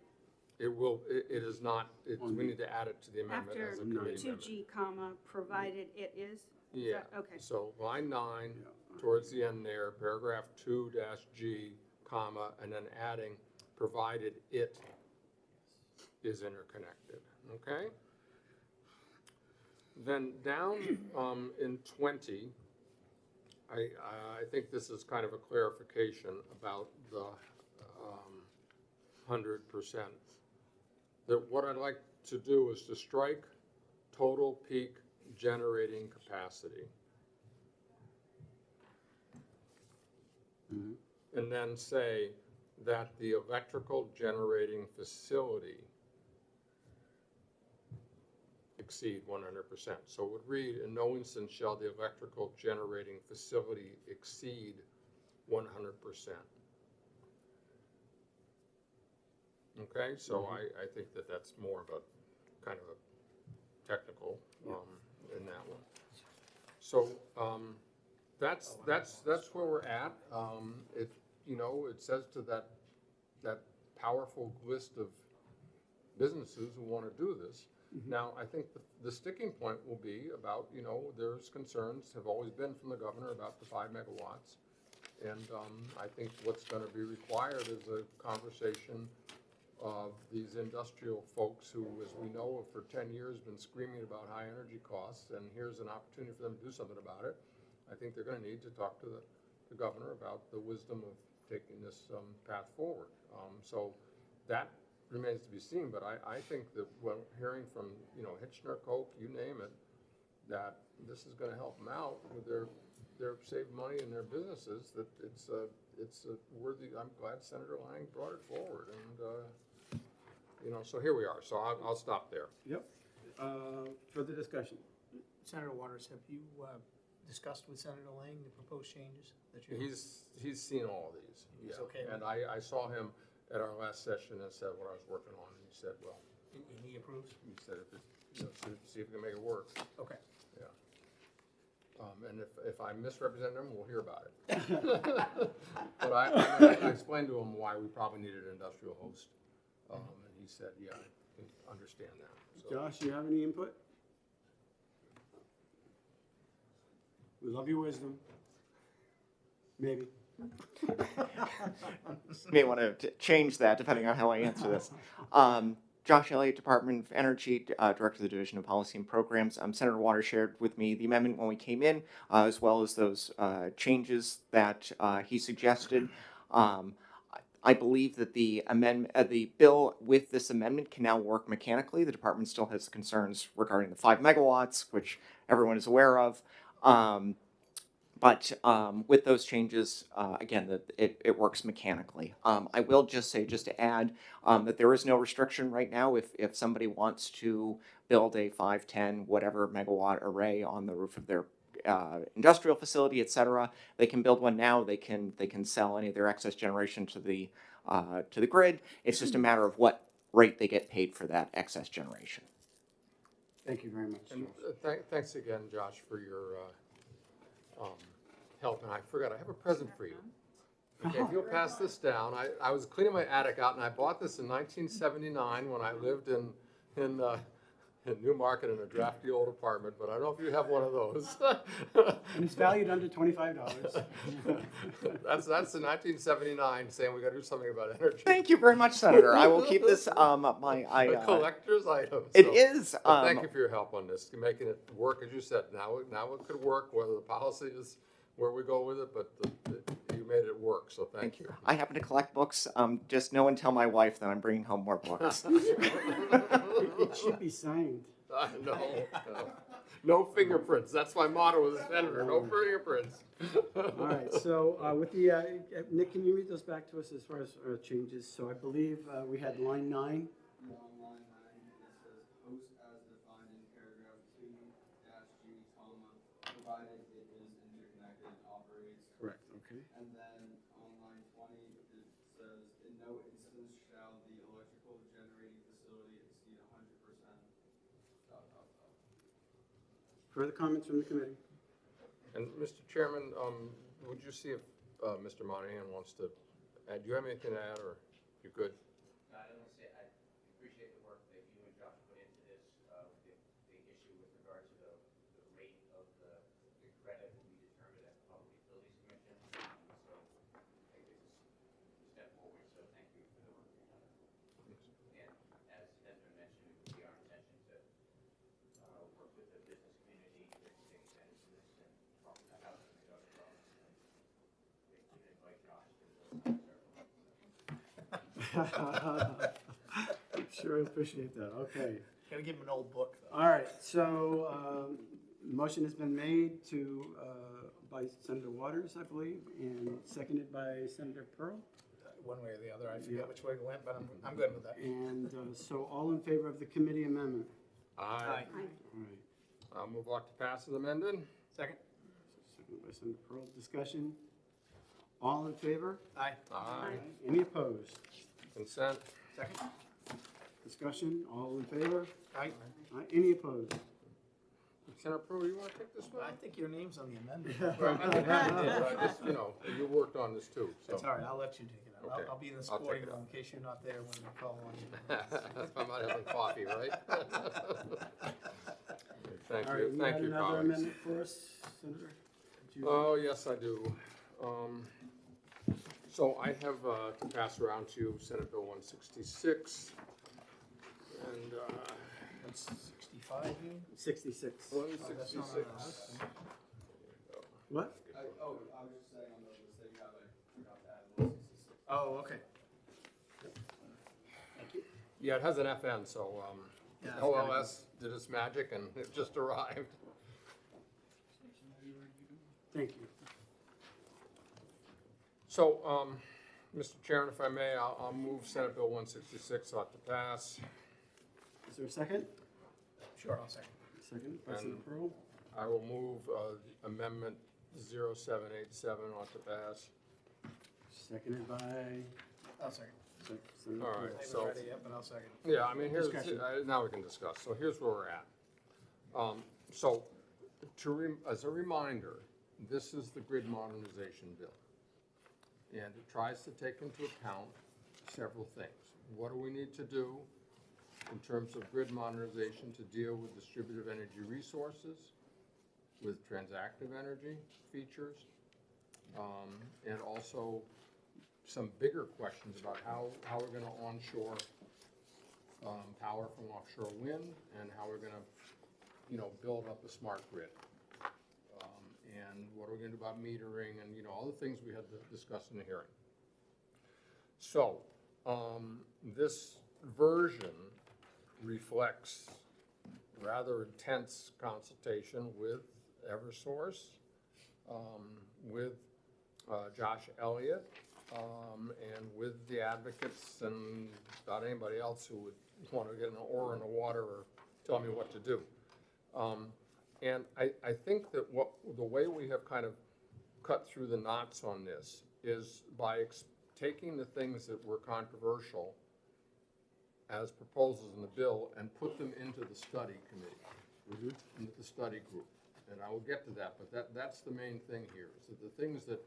It is not, we need to add it to the amendment
After
as a committee
two
amendment.
G comma, provided it is?
Yeah,
that- okay.
so line 9, towards the end there, paragraph 2-G, comma, and then adding, provided it is interconnected, okay? Then down in 20, I think this is kind of a clarification about the 100%. That what I'd like to do is to strike total peak generating capacity. And then say that the electrical generating facility exceed 100%. So it would read, in no instance shall the electrical generating facility exceed 100%. Okay, so I think that that's more of a kind of a technical in that one. So that's where we're at. It it says to that powerful list of businesses who want to do this. Now, I think the sticking point will be about, there's concerns, have always been from the governor about the 5 megawatts. And I think what's going to be required is a conversation of these industrial folks who, as we know, have for 10 years been screaming about high energy costs, and here's an opportunity for them to do something about it. I think they're going to need to talk to the governor about the wisdom of taking this path forward. So that remains to be seen, but I think that when hearing from, Hitchner, Koch, you name it, that this is going to help them out with their save money in their businesses, that it's a worthy, I'm glad Senator Lang brought it forward, and so here we are, so I'll stop there.
Yep. Further discussion?
Senator Waters, have you discussed with Senator Lang the proposed changes that you?
He's seen all of these.
He's
yeah.
okay with
And I saw him at our last session and said what I was working on, and he said, well,
And he approves?
he said if it, see if we can make it work.
Okay.
Yeah. And if I misrepresent him, we'll hear about it. But I explained to him why we probably needed an industrial host, and he said, yeah, I can understand that. So.
Josh, you have any input? We love your wisdom. Maybe.
May want to change that depending on how I answer this. Josh Elliott, Department of Energy, Director of the Division of Policy and Programs. Senator Waters shared with me the amendment when we came in, as well as those changes that he suggested. I believe that the amendment, the bill with this amendment can now work mechanically. The department still has concerns regarding the 5 megawatts, which everyone is aware of. But with those changes, again, it works mechanically. I will just say, just to add, that there is no restriction right now. If somebody wants to build a 5, 10, whatever megawatt array on the roof of their industrial facility, etc., they can build one now. They can sell any of their excess generation to the grid. It's just a matter of what rate they get paid for that excess generation.
Thank you very much,
And
Josh.
thanks again, Josh, for your help. And I forgot, I have a present for you. Okay, if you'll pass this down. I was cleaning my attic out, and I bought this in 1979 when I lived in Newmarket in a drafty old apartment, but I don't know if you have one of those.
And it's valued under $25.
That's the 1979 saying we got to do something about energy.
Thank you very much, Senator. I will keep this
A collector's item.
It
so-
is.
But thank you for your help on this, making it work, as you said. Now it could work, whether the policy is where we go with it, but you made it work, so thank you.
I happen to collect books. Just no one tell my wife that I'm bringing home more books.
It should be signed.
No fingerprints. That's my motto as a senator, no fingerprints.
All right, so with the, Nick, can you read those back to us as far as changes? So I believe we had line 9.
On line 9, it says host as defined in paragraph 2-G, comma, provided it is interconnected and operates.
Correct, okay.
And then on line 20, it says, in no instance shall
Further comments from the committee?
And Mr. Chairman, would you see if Mr. Monahan wants to add, do you have anything to add, or you good?
I don't want to say, I appreciate the work that you and Josh put into this, the issue with regard to the rate of the credit will be determined at the Public Utilities Commission. So I think this is a step forward, so thank you for the work you've done. And as has been mentioned, it would be our intention to work with the business community to take advantage of this and talk about how to make other problems. And we can invite Josh to the
I'm sure I appreciate that, okay.
Gotta give him an old book, though.
All right, so, motion has been made to, by Senator Waters, I believe, and seconded by Senator Pearl.
One way or the other, I
Yeah.
forget which way it went, but I'm good with that.
And, so all in favor of the committee amendment?
Aye.
All right.
I'll move on to pass as amended.
Second?
Seconded by Senator Pearl, discussion? All in favor?
Aye.
Aye.
Any opposed?
Consent.
Second?
Discussion, all in favor?
Aye.
Any opposed?
Senator Pro, you want to take this
I
one?
think your name's on the amendment.
Well, I think you did, but I just, you know, you worked on this too, so.
It's all right, I'll let you take it out.
Okay.
I'll be in the
I'll
sporting
take it
room in case you're not there when we call on you.
I'm not having coffee, right? Thank
All right,
you,
you
thank
had
you,
another
colleagues.
amendment for us, Senator? Did you-
Oh, yes, I do. So I have to pass around to you Senate Bill 166. And
That's 65, you?
66.
166.
What?
I was just saying on the list that you have, I forgot to add 166.
Oh, okay.
Yeah, it has an FN, so
Yeah, that's kinda
OLS did its magic and it just arrived.
Thank you.
So, Mr. Chairman, if I may, I'll move Senate Bill 166 ought to pass.
Is there a second?
Sure, I'll second.
Second by
And-
Senator Pearl.
I will move Amendment 0787 ought to pass.
Seconded by
I'll second.
Senator
All
Pearl.
right.
I haven't
So-
read it yet, but I'll second.
Yeah, I mean, here's,
Discussion.
now we can discuss. So here's where we're at. So, as a reminder, this is the grid modernization bill. And it tries to take into account several things. What do we need to do in terms of grid modernization to deal with distributed energy resources, with transactive energy features, and also some bigger questions about how we're gonna onshore power from offshore wind and how we're gonna, build up a smart grid. And what are we gonna do about metering and, all the things we had to discuss in the hearing. So, this version reflects rather intense consultation with Eversource, with Josh Elliott, and with the advocates and about anybody else who would want to get an oar in the water or tell me what to do. And I think that the way we have kind of cut through the knots on this is by taking the things that were controversial as proposals in the bill and put them into the study committee, into the study group. And I will get to that, but that's the main thing here, is that the things that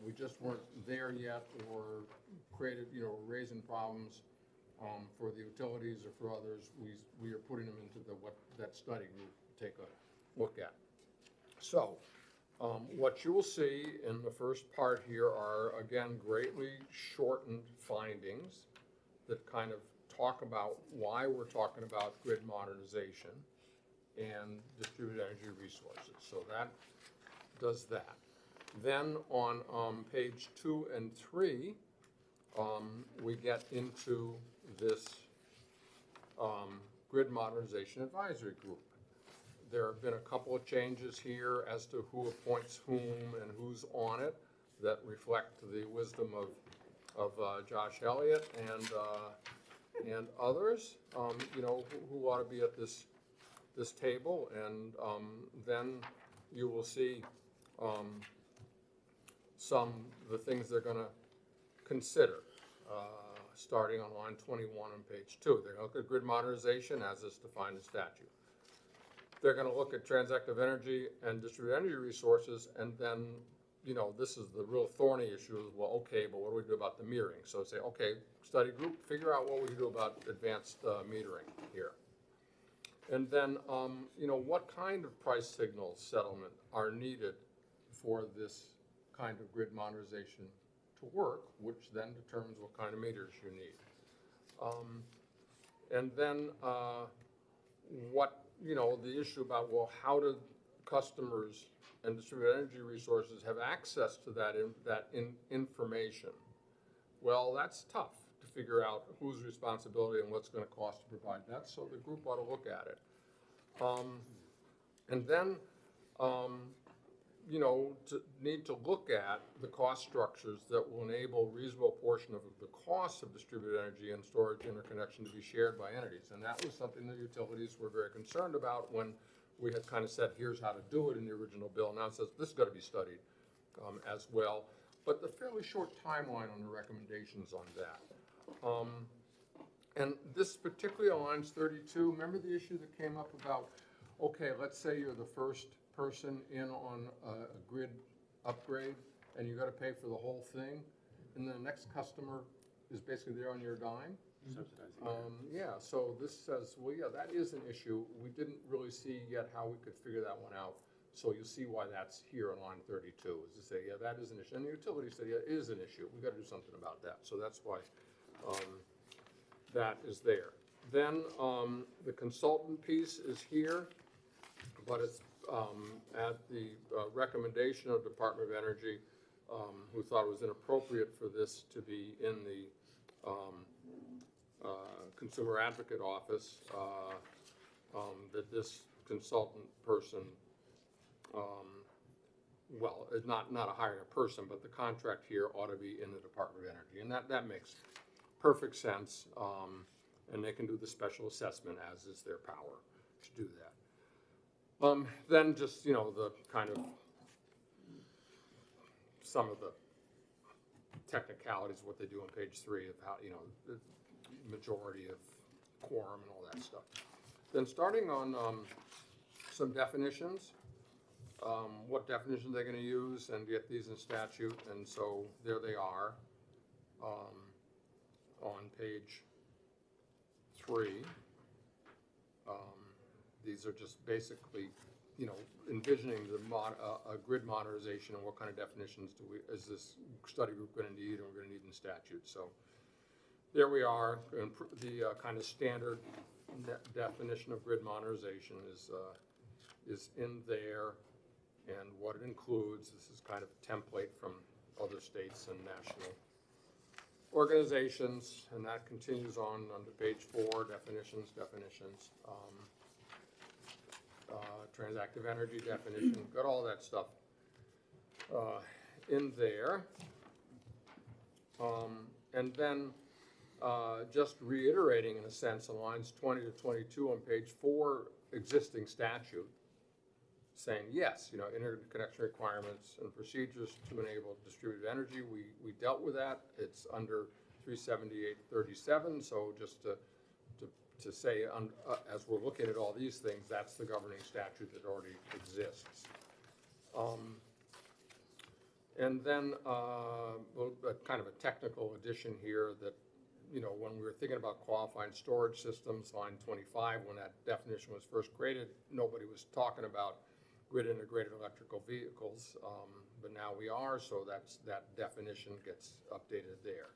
we just weren't there yet or created, raising problems for the utilities or for others, we are putting them into that study group to take a look at. So, what you will see in the first part here are, again, greatly shortened findings that kind of talk about why we're talking about grid modernization and distributed energy resources. So that does that. Then on page 2 and 3, we get into this grid modernization advisory group. There have been a couple of changes here as to who appoints whom and who's on it that reflect the wisdom of Josh Elliott and others, who ought to be at this table. And then you will see some of the things they're going to consider, starting on line 21 on page 2. They're going to look at grid modernization as is defined in statute. they're gonna look at transactive energy and distributed energy resources, and then, you know, this is the real thorny issue, is, well, okay, but what do we do about the metering? So say, okay, study group, figure out what we can do about advanced metering here. And then, you know, what kind of price signal settlement are needed for this kind of grid modernization to work, which then determines what kind of meters you need. And then what, you know, the issue about, well, how do customers and distributed energy resources have access to that information? Well, that's tough to figure out whose responsibility and what's going to cost to provide that, so the group ought to look at it. And then, you know, need to look at the cost structures that will enable a reasonable portion of the cost of distributed energy and storage interconnection to be shared by entities. And that was something the utilities were very concerned about when we had kind of said, here's how to do it in the original bill. Now it says this has got to be studied as well. But the fairly short timeline on the recommendations on that. And this particularly on lines 32, remember the issue that came up about, okay, let's say you're the first person in on a grid upgrade and you got to pay for the whole thing, and the next customer is basically there on your dime. Yeah, so this says, well, yeah, that is an issue. We didn't really see yet how we could figure that one out. So you'll see why that's here on line 32, is to say, yeah, that is an issue. And the utility said, yeah, it is an issue. We've got to do something about that. So that's why that is there. Then the consultant piece is here, but it's at the recommendation of Department of Energy, who thought it was inappropriate for this to be in the Consumer Advocate Office, that this consultant person, well, it's not a hiring a person, but the contract here ought to be in the Department of Energy. And that makes perfect sense. And they can do the special assessment as is their power to do that. Then just, you know, the kind of some of the technicalities, what they do on page 3 of how, you know, the majority of quorum and all that stuff. Then starting on some definitions, what definitions they're going to use and get these in statute, and so there they are on page 3. These are just basically, you know, envisioning the a grid modernization and what kind of definitions is this study group going to need, and we're going to need in statute. So there we are. And the kind of standard definition of grid modernization is in there, and what it includes. This is kind of a template from other states and national organizations, and that continues on under page 4, definitions. Transactive energy definition, got all that stuff in there. And then just reiterating in a sense on lines 20 to 22 on page 4, existing statute, saying yes, you know, interconnection requirements and procedures to enable distributed energy. We dealt with that. It's under 378.37. So just to say, as we're looking at all these things, that's the governing statute that already exists. And then kind of a technical addition here that, you know, when we were thinking about qualifying storage systems, line 25, when that definition was first created, nobody was talking about grid integrated electrical vehicles, but now we are, so that definition gets updated there.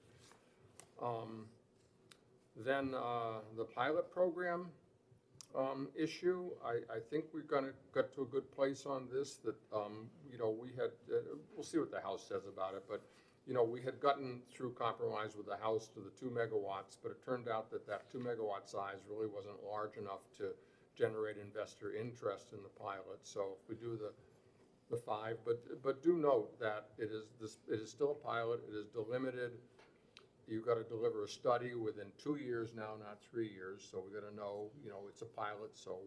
Then the pilot program issue, I think we're going to get to a good place on this. That you know, we had we'll see what the House says about it, but you know, we had gotten through compromise with the House to the 2 megawatts, but it turned out that 2 megawatt size really wasn't large enough to generate investor interest in the pilot. So if we do the 5, but do note that it is still a pilot. It is delimited. You've got to deliver a study within 2 years now, not 3 years. So we got to know, you know, it's a pilot. So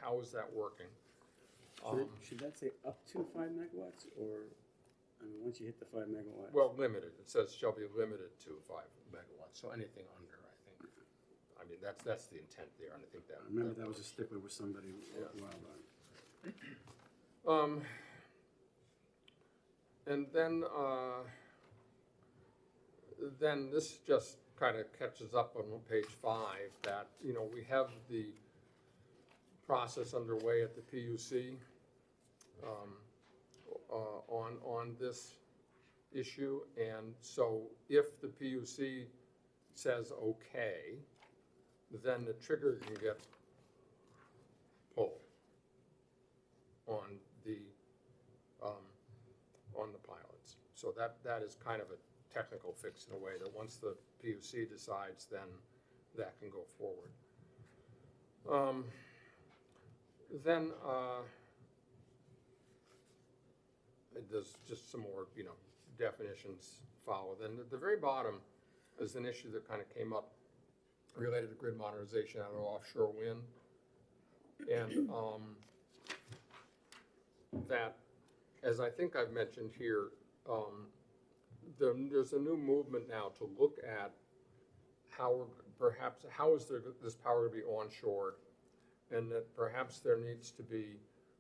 how is that working?
Should that say up to 5 megawatts, or, I mean, once you hit the 5 megawatts?
Well, limited. It says shall be limited to 5 megawatts. So anything under, I think. I mean, that's the intent there, and I think that.
I remember that was a stickler with somebody a
Yeah.
while back.
And then this just kind of catches up on page 5, that, you know, we have the process underway at the PUC on this issue, and so if the PUC says okay, then the trigger can get pulled on the pilots. So that is kind of a technical fix in a way, that once the PUC decides, then that can go forward. Then there's just some more, you know, definitions follow. Then at the very bottom is an issue that kind of came up related to grid modernization out of offshore wind. And that, as I think I've mentioned here, there's a new movement now to look at how is this power to be onshore, and that perhaps there needs to be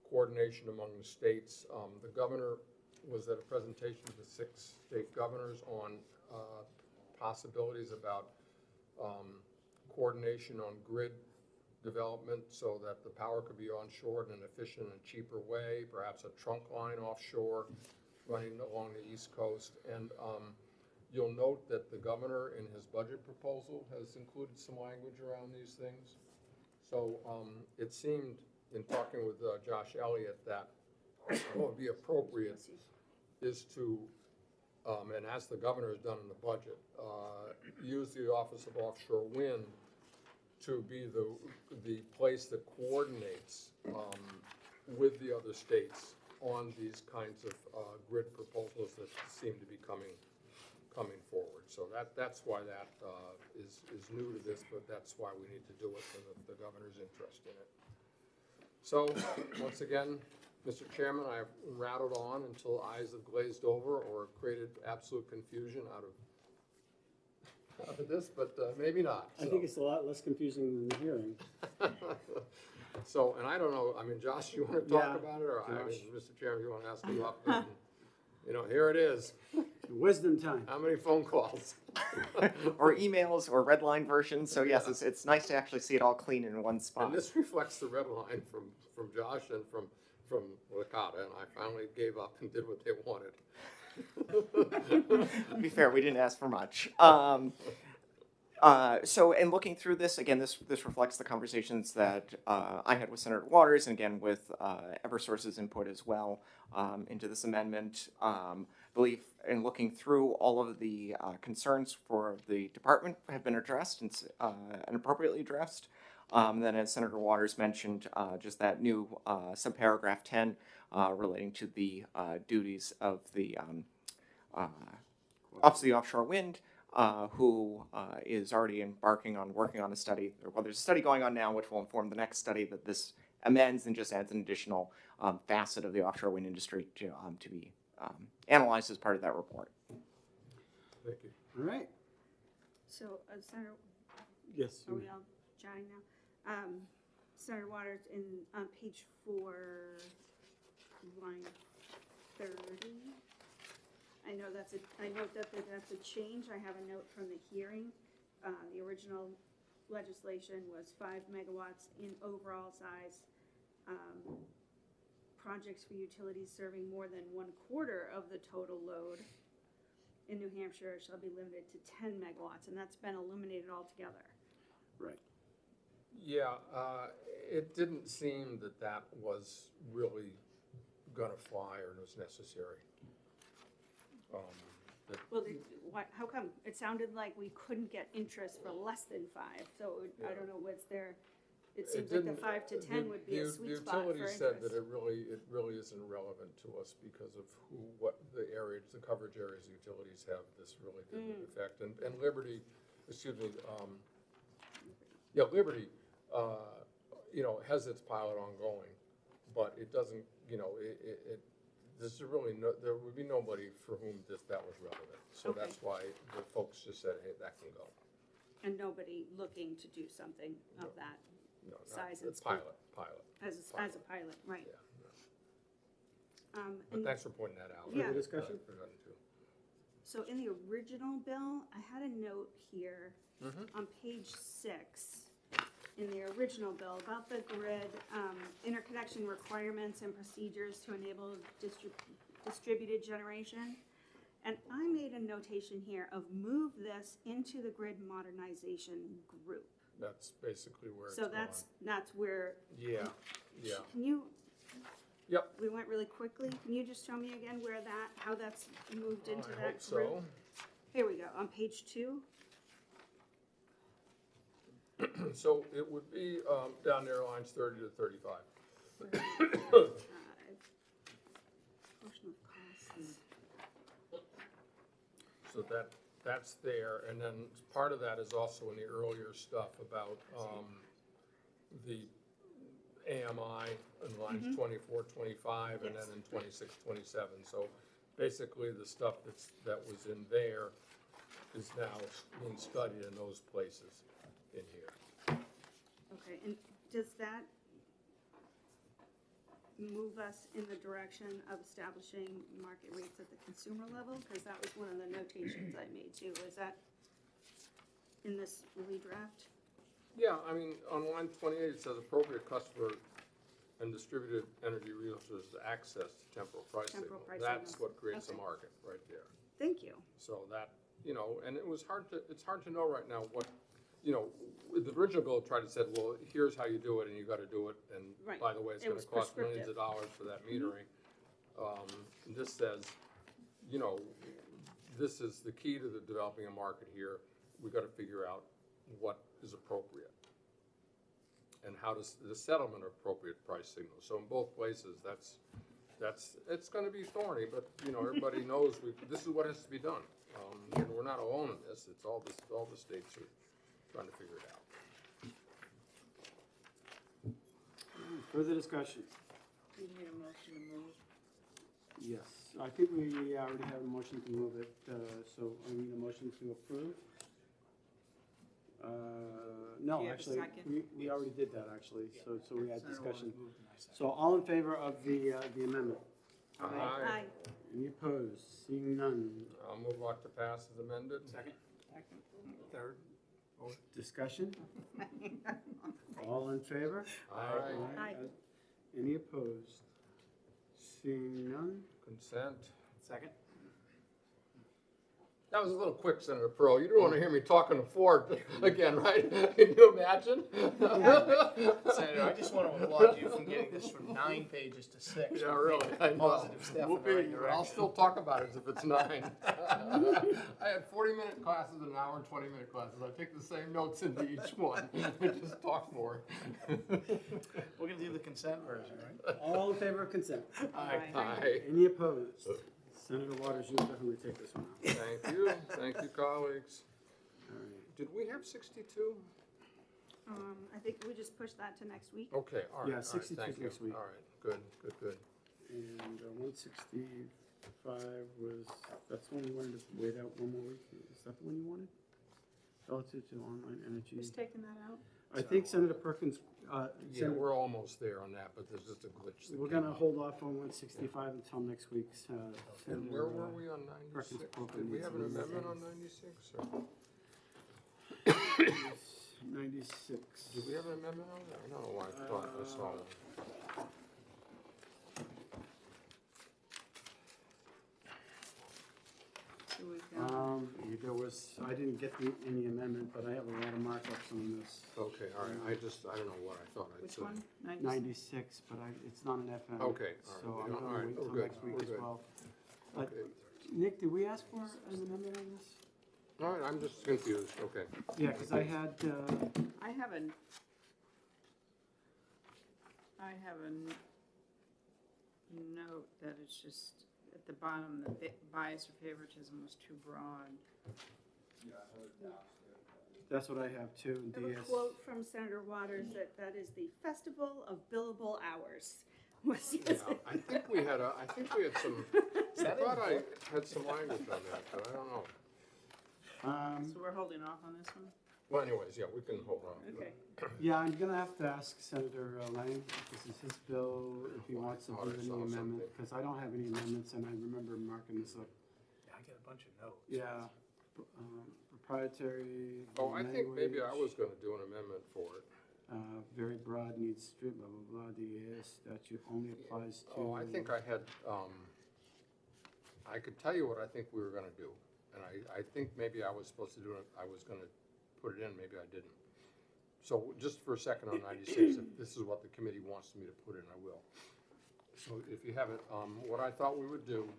coordination among the states. The governor was at a presentation to the 6 state governors on possibilities about coordination on grid development so that the power could be onshore in an efficient and cheaper way, perhaps a trunk line offshore running along the East Coast. And you'll note that the governor in his budget proposal has included some language around these things. So it seemed, in talking with Josh Elliott, that what would be appropriate is to, and as the governor has done in the budget, use the Office of Offshore Wind to be the place that coordinates with the other states on these kinds of grid proposals that seem to be coming forward. So that's why that is new to this, but that's why we need to do it, for the governor's interest in it. So once again, Mr. Chairman, I have rattled on until eyes have glazed over or created absolute confusion out of this, but maybe not.
I think it's a lot less confusing than the hearing.
So, and I don't know, I mean, Josh, you want to talk
Yeah,
about it, or I mean,
Josh.
Mr. Chairman, you want to ask him up? And, you know, here it is.
Wisdom time.
How many phone calls?
Or emails or red line versions. So yes, it's nice to actually see it all clean in one spot.
And this reflects the red line from Josh and from Licata, and I finally gave up and did what they wanted.
To be fair, we didn't ask for much. So in looking through this, again, this reflects the conversations that I had with Senator Waters, and again with Eversource's input as well into this amendment. Believe in looking through all of the concerns for the department have been addressed and appropriately addressed. Then, as Senator Waters mentioned, just that new subparagraph 10 relating to the duties of the Office of the Offshore Wind, who is already embarking on working on a study. Well, there's a study going on now which will inform the next study that this amends and just adds an additional facet of the offshore wind industry to be analyzed as part of that report.
Thank you.
All right.
So, Senator,
Yes.
are we all chatting now? Senator Waters, on page 4, line 30. I note that that's a change. I have a note from the hearing. The original legislation was 5 megawatts in overall size. Projects for utilities serving more than 1/4 of the total load in New Hampshire shall be limited to 10 megawatts, and that's been eliminated altogether.
Right.
Yeah, it didn't seem that was really gonna fly or was necessary.
Well, how come? It sounded like we couldn't get interest for less than 5, so I don't know what's there. It seems like the 5 to 10 would be a sweet spot for
The
interest.
utility said that it really isn't relevant to us because of what the areas, the coverage areas the utilities have. This really didn't affect. And Liberty, excuse me, Liberty, you know, has its pilot ongoing, but it doesn't, you know, this is really there would be nobody for whom that was relevant. So
Okay.
that's why the folks just said, hey, that can go.
and nobody looking to do something of that
No, not
size
the
and scope.
pilot.
As a pilot, right?
Yeah.
And
But thanks for pointing that out.
Yeah.
Further discussion?
I've forgotten to.
so in the original bill, I had a note here
Mhm.
on page 6, in the original bill, about the grid, interconnection requirements and procedures to enable distributed generation. And I made a notation here of move this into the grid modernization group.
That's basically where it's
So
going.
that's where,
Yeah, yeah.
can you?
Yep.
We went really quickly. Can you just show me again where that, how that's moved into
I
that
hope
group?
so.
Here we go, on page 2.
So it would be down there, lines 30 to 35.
Portion of costs.
So that's there, and then part of that is also in the earlier stuff about the AMI in lines 24, 25, and then in 26, 27. So basically, the stuff that was in there is now being studied in those places in here.
Okay, and does that move us in the direction of establishing market rates at the consumer level? Because that was one of the notations I made too. Is that in this redraft?
Yeah, I mean, on line 28, it says appropriate customer and distributed energy resources access to temporal price
Temporal
signal.
price
That's
signals.
what creates a
Okay.
market right there.
Thank you.
So that, and it's hard to know right now what, the original bill tried to say, well, here's how you do it, and you gotta do it, and
Right.
by the way, it's
It
gonna
was
cost millions
prescriptive.
of dollars for that metering. This says, this is the key to developing a market here. We gotta figure out what is appropriate. And how does the settlement of appropriate price signals. So in both places, it's gonna be thorny, but, everybody knows this is what has to be done. And we're not alone in this, it's all the states are trying to figure it out.
Further discussion?
You need a motion to move.
Yes, I think we already have a motion to move it, so I need a motion to approve. No,
Do you have a
actually,
second?
we already did that, actually, so we had
Senator
discussion.
Warren's moved and I second.
So all in favor of the amendment?
Aye.
Any opposed? Seeing none.
I'll move on to pass as amended.
Second? Third?
Discussion? All in favor?
Aye.
Aye.
Any opposed? Seeing none?
Consent.
Second?
That was a little quick, Senator Pearl. You didn't want to hear me talking to Ford again, right? Can you imagine?
Senator, I just want to applaud you from getting this from 9 pages to 6.
Yeah, really. I know.
Positive step in the right
I'll
direction.
still talk about it as if it's 9. I had 40-minute classes and an hour and 20-minute classes. I take the same notes into each one. I just talk more.
We're going to do the consent version, right?
All in favor of consent?
Aye.
Any opposed? Senator Waters, you'll definitely take this one out.
Thank you. Thank you, colleagues.
All right.
Did we have 62?
I think we just pushed that to next week.
Okay, all right.
Yeah,
all right,
62
thank you.
next week.
All right, good.
And 165 was, that's the one we wanted to wait out one more week? Is that the one you wanted? Relative to online energy?
Who's taking that out?
I think Senator Perkins,
Yeah, we're almost there on that, but there's just a glitch. that
we're
came
gonna
up.
hold off on 165 until next week's.
And where were we on
Perkins
96?
Broken
Did we have an
needs to
amendment
be-
on 96? Or
96.
did we have an amendment on that? I don't know why I thought I saw one.
So we've got,
There was, I didn't get any amendment, but I have a lot of markups on this.
Okay, all right. I don't know what I thought I
which
saw.
one?
96, but it's not an FM.
Okay, all right.
So
We
I'm
don't- all
gonna
right,
wait
we're
till
good,
next week
we're
as
good.
well. But,
Okay.
Nick, did we ask for an amendment on this?
All right, I'm just confused. Okay.
Yeah, because I had,
I have a note that it's just, at the bottom, the bias or favoritism was too broad.
that's what I have too,
I have a
DS.
quote from Senator Waters that is the Festival of Billable Hours. Was
Yeah, I think we had some, I thought I had some language on that, but I don't know.
So we're holding off on this one?
Well, anyways, yeah, we can hold on.
Okay.
Yeah, I'm gonna have to ask Senator Lang, this is his bill, if he wants to do
Audit
any
saw something.
amendment, because I don't have any amendments, and I remember marking this up.
Yeah, I get a bunch of notes.
Yeah, proprietary
Oh, I think maybe I was
language,
gonna do an amendment for it.
very broad, needs strict, blah, blah, blah, the EAS statute only applies to.
Oh, I think I had, I could tell you what I think we were gonna do. And I think maybe I was supposed to do it, I was gonna put it in, maybe I didn't. So just for a second on 96, if this is what the committee wants me to put in, I will. So if you have it, what I thought we would do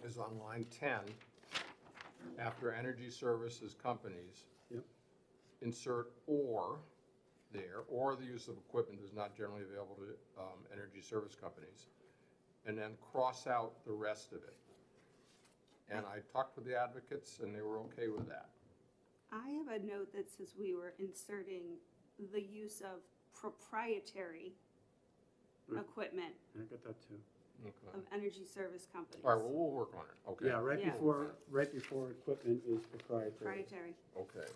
is on line 10, after energy services companies,
Yep.
insert "or" there, or the use of equipment is not generally available to energy service companies, and then cross out the rest of it. And I talked with the advocates, and they were okay with that.
I have a note that says we were inserting the use of proprietary
Mm.
equipment
I got that too.
Okay.
of energy service companies.
All right, well, we'll work on it, okay?
Yeah, right
Yeah.
before equipment is proprietary.
Proprietary.
Okay.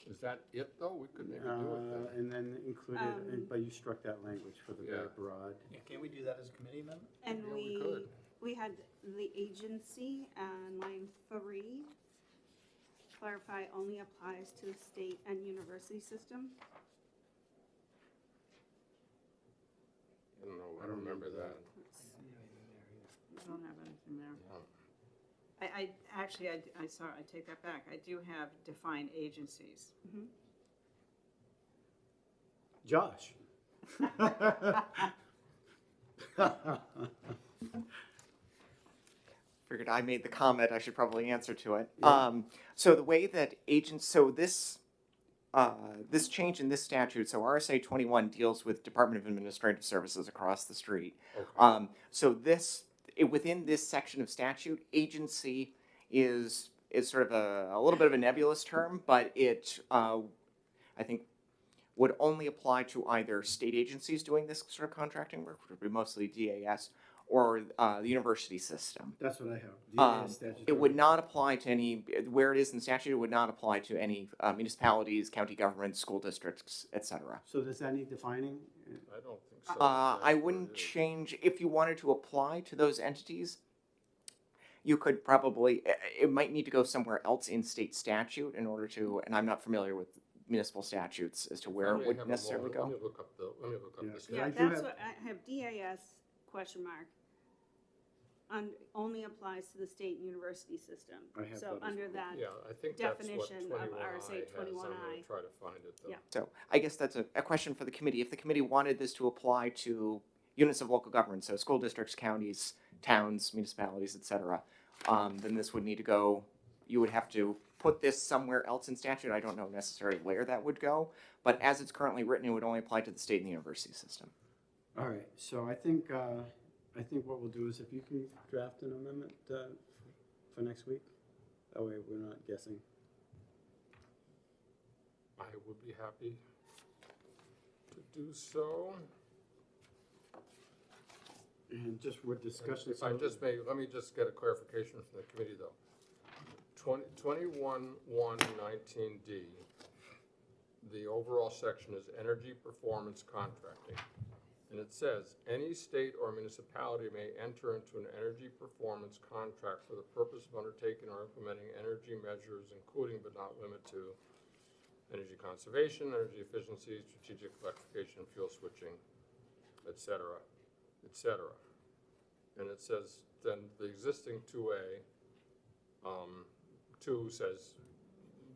Is that it, though? We could maybe do it then.
And then included, but you struck that language for the very
Yeah.
broad.
Yeah, can't we do that as a committee amendment?
And
Yeah, we could.
we had the agency on line 3, clarify only applies to the state and university system.
I don't know, I don't remember that.
I don't have anything there.
No.
I actually, I sorry, I take that back. I do have defined agencies.
Josh.
Figured I made the comment, I should probably answer to it.
Yeah.
So the way that agents, so this change in this statute, so RSA 21 deals with Department of Administrative Services across the street.
Okay.
So within this section of statute, agency is sort of a little bit of a nebulous term, but it, I think, would only apply to either state agencies doing this sort of contracting work, which would be mostly DAS, or the university system.
That's what I have. DAS statutory.
It would not apply to any, where it is in the statute, it would not apply to any municipalities, county governments, school districts, et cetera.
So does that need defining?
I don't think so.
I wouldn't change, if you wanted to apply to those entities, you could probably, it might need to go somewhere else in state statute in order to, and I'm not familiar with municipal statutes as to where
I
it
may
would
have a
necessarily
moment.
go.
Let me look up
Yeah.
the statute.
Yeah,
I do
that's
have-
what, I have DAS question mark. Only applies to the state and university system.
I have
So
that as
under
well.
that,
Yeah, I think that's what
definition of
21I
RSA
has. I'm
21I.
gonna try to find it, though.
Yeah.
So I guess that's a question for the committee. If the committee wanted this to apply to units of local government, so school districts, counties, towns, municipalities, et cetera, then this would need to go, you would have to put this somewhere else in statute. I don't know necessarily where that would go, but as it's currently written, it would only apply to the state and the university system.
All right, so I think what we'll do is if you can draft an amendment for next week, that way we're not guessing.
I would be happy to do so.
And just with discussion.
If I just may, let me just get a clarification from the committee, though. 21-1-19D, the overall section is energy performance contracting. And it says, any state or municipality may enter into an energy performance contract for the purpose of undertaking or implementing energy measures, including but not limited to energy conservation, energy efficiency, strategic electrification, fuel switching, et cetera, et cetera. And it says, then the existing 2A, 2 says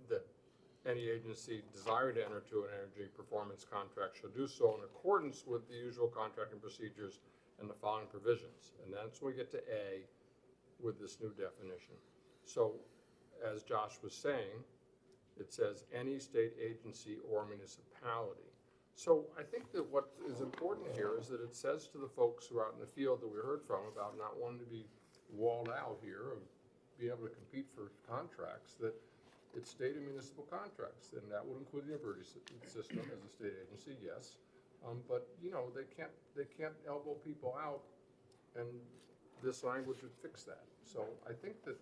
that any agency desiring to enter into an energy performance contract shall do so in accordance with the usual contracting procedures and the following provisions. And that's when we get to A with this new definition. So, as Josh was saying, it says any state agency or municipality. So I think that what is important here is that it says to the folks who are out in the field that we heard from about not wanting to be walled out here and be able to compete for contracts, that it's state and municipal contracts, and that would include the university system as a state agency, yes. But you know, they can't elbow people out, and this language would fix that. So I think that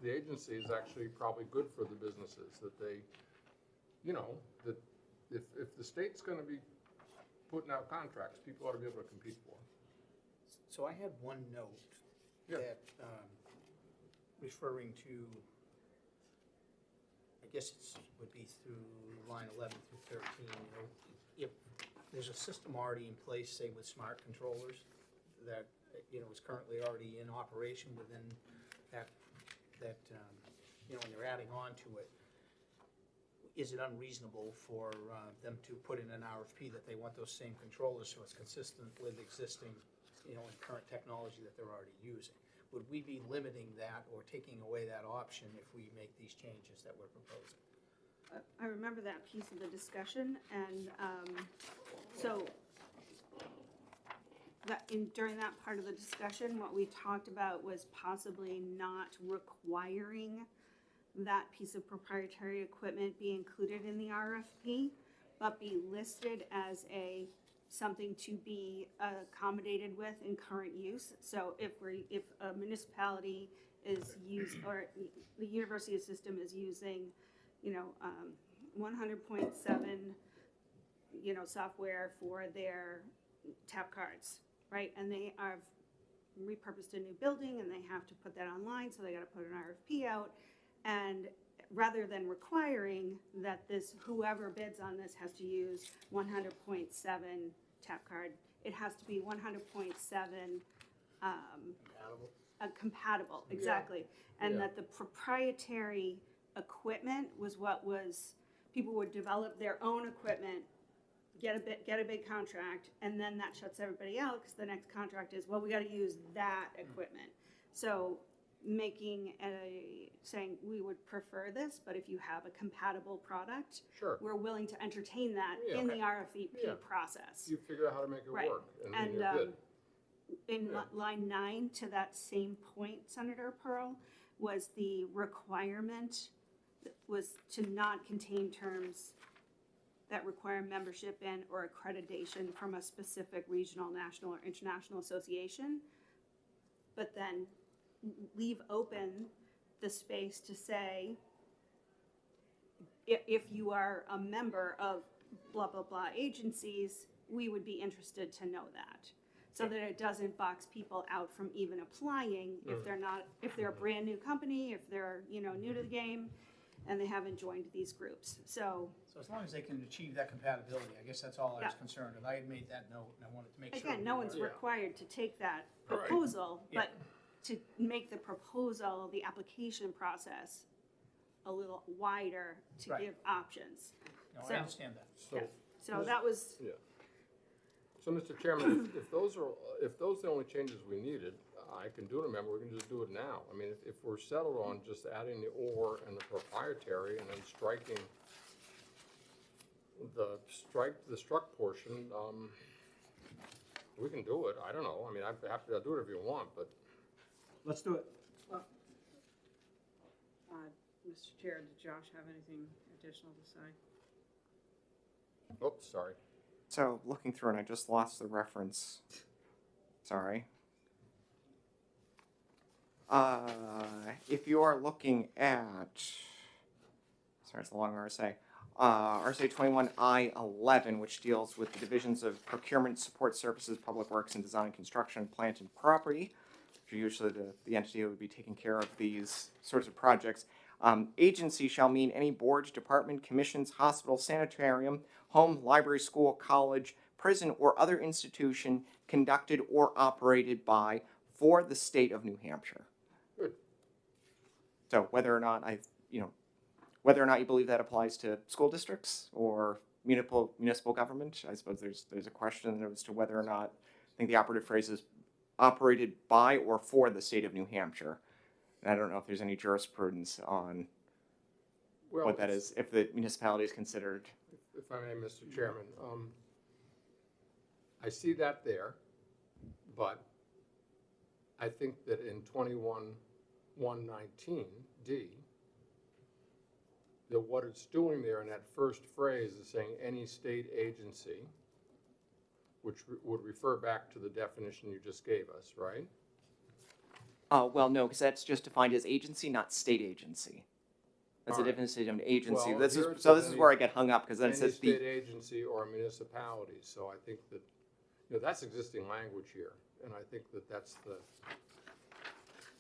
the agency is actually probably good for the businesses, that they you know, that if the state's gonna be putting out contracts, people ought to be able to compete for them.
So I had one note
Yeah.
that, referring to, I guess it would be through line 11 through 13, you know, if there's a system already in place, say with smart controllers, that, you know, is currently already in operation within that, you know, when they're adding on to it, is it unreasonable for them to put in an RFP that they want those same controllers so it's consistent with existing, you know, and current technology that they're already using? Would we be limiting that or taking away that option if we make these changes that we're proposing?
I remember that piece of the discussion, and so during that part of the discussion, what we talked about was possibly not requiring that piece of proprietary equipment be included in the RFP, but be listed as something to be accommodated with in current use. So if a municipality is or the university system is using, 100.7, software for their tap cards, right? And they have repurposed a new building and they have to put that online, so they gotta put an RFP out. And rather than requiring that whoever bids on this has to use 100.7 tap card, it has to be 100.7 compatible, exactly. And that the proprietary equipment was people would develop their own equipment, get a big contract, and then that shuts everybody out because the next contract is, well, we got to use that equipment. So saying we would prefer this, but if you have a compatible product,
Sure.
we're willing to entertain that
Yeah.
in the RFP
Yeah.
process.
You figure out how to make it
Right.
work, and
And
you're good.
in
Yeah.
line 9, to that same point, Senator Pearl, was the requirement was to not contain terms that require membership in or accreditation from a specific regional, national, or international association, but then leave open the space to say, if you are a member of blah, blah, blah agencies, we would be interested to know that. So that it doesn't box people out from even applying if they're a brand new company, if they're, new to the game and they haven't joined these groups. So
So as long as they can achieve that compatibility, I guess that's all I was
Yeah.
concerned with. I had made that note and I wanted to make sure.
again, no one's
Yeah.
required to take that
Right.
proposal,
Yeah.
but to make the proposal, the application process a little wider to
Right.
give options.
No,
So-
I understand that.
So that was,
Yeah. So, Mr. Chairman, if those are the only changes we needed, I can do it, remember, we can just do it now. I mean, if we're settled on just adding the or and the proprietary and then striking the struck portion, we can do it. I don't know. I mean, I'm happy to do whatever you want, but
Let's do it.
Mr. Chair, did Josh have anything additional to say?
oops, sorry.
So looking through, and I just lost the reference. Sorry. If you are looking at, sorry, it's a long RSA. RSA 21I11, which deals with the divisions of procurement, support services, public works, and design, construction, plant, and property, which are usually the entity that would be taking care of these sorts of projects. Agency shall mean any board, department, commissions, hospital, sanitarium, home, library, school, college, prison, or other institution conducted or operated by for the state of New Hampshire.
Good.
So whether or not whether or not you believe that applies to school districts or municipal government, I suppose there's a question as to whether or not, I think the operative phrase is operated by or for the state of New Hampshire. And I don't know if there's any jurisprudence on
Well,
what that is, if the municipality is considered.
if I may, Mr. Chairman, I see that there, but I think that in 21-119D, that what it's doing there in that first phrase is saying any state agency, which would refer back to the definition you just gave us, right?
Well, no, because that's just defined as agency, not state agency. That's a
Alright.
definition of an agency.
Well,
This
here
is,
it
so
says
this is
any-
where I get hung up, because then it
Any
says
state
the,
agency or municipality, so I think that, you know, that's existing language here, and I think that that's the,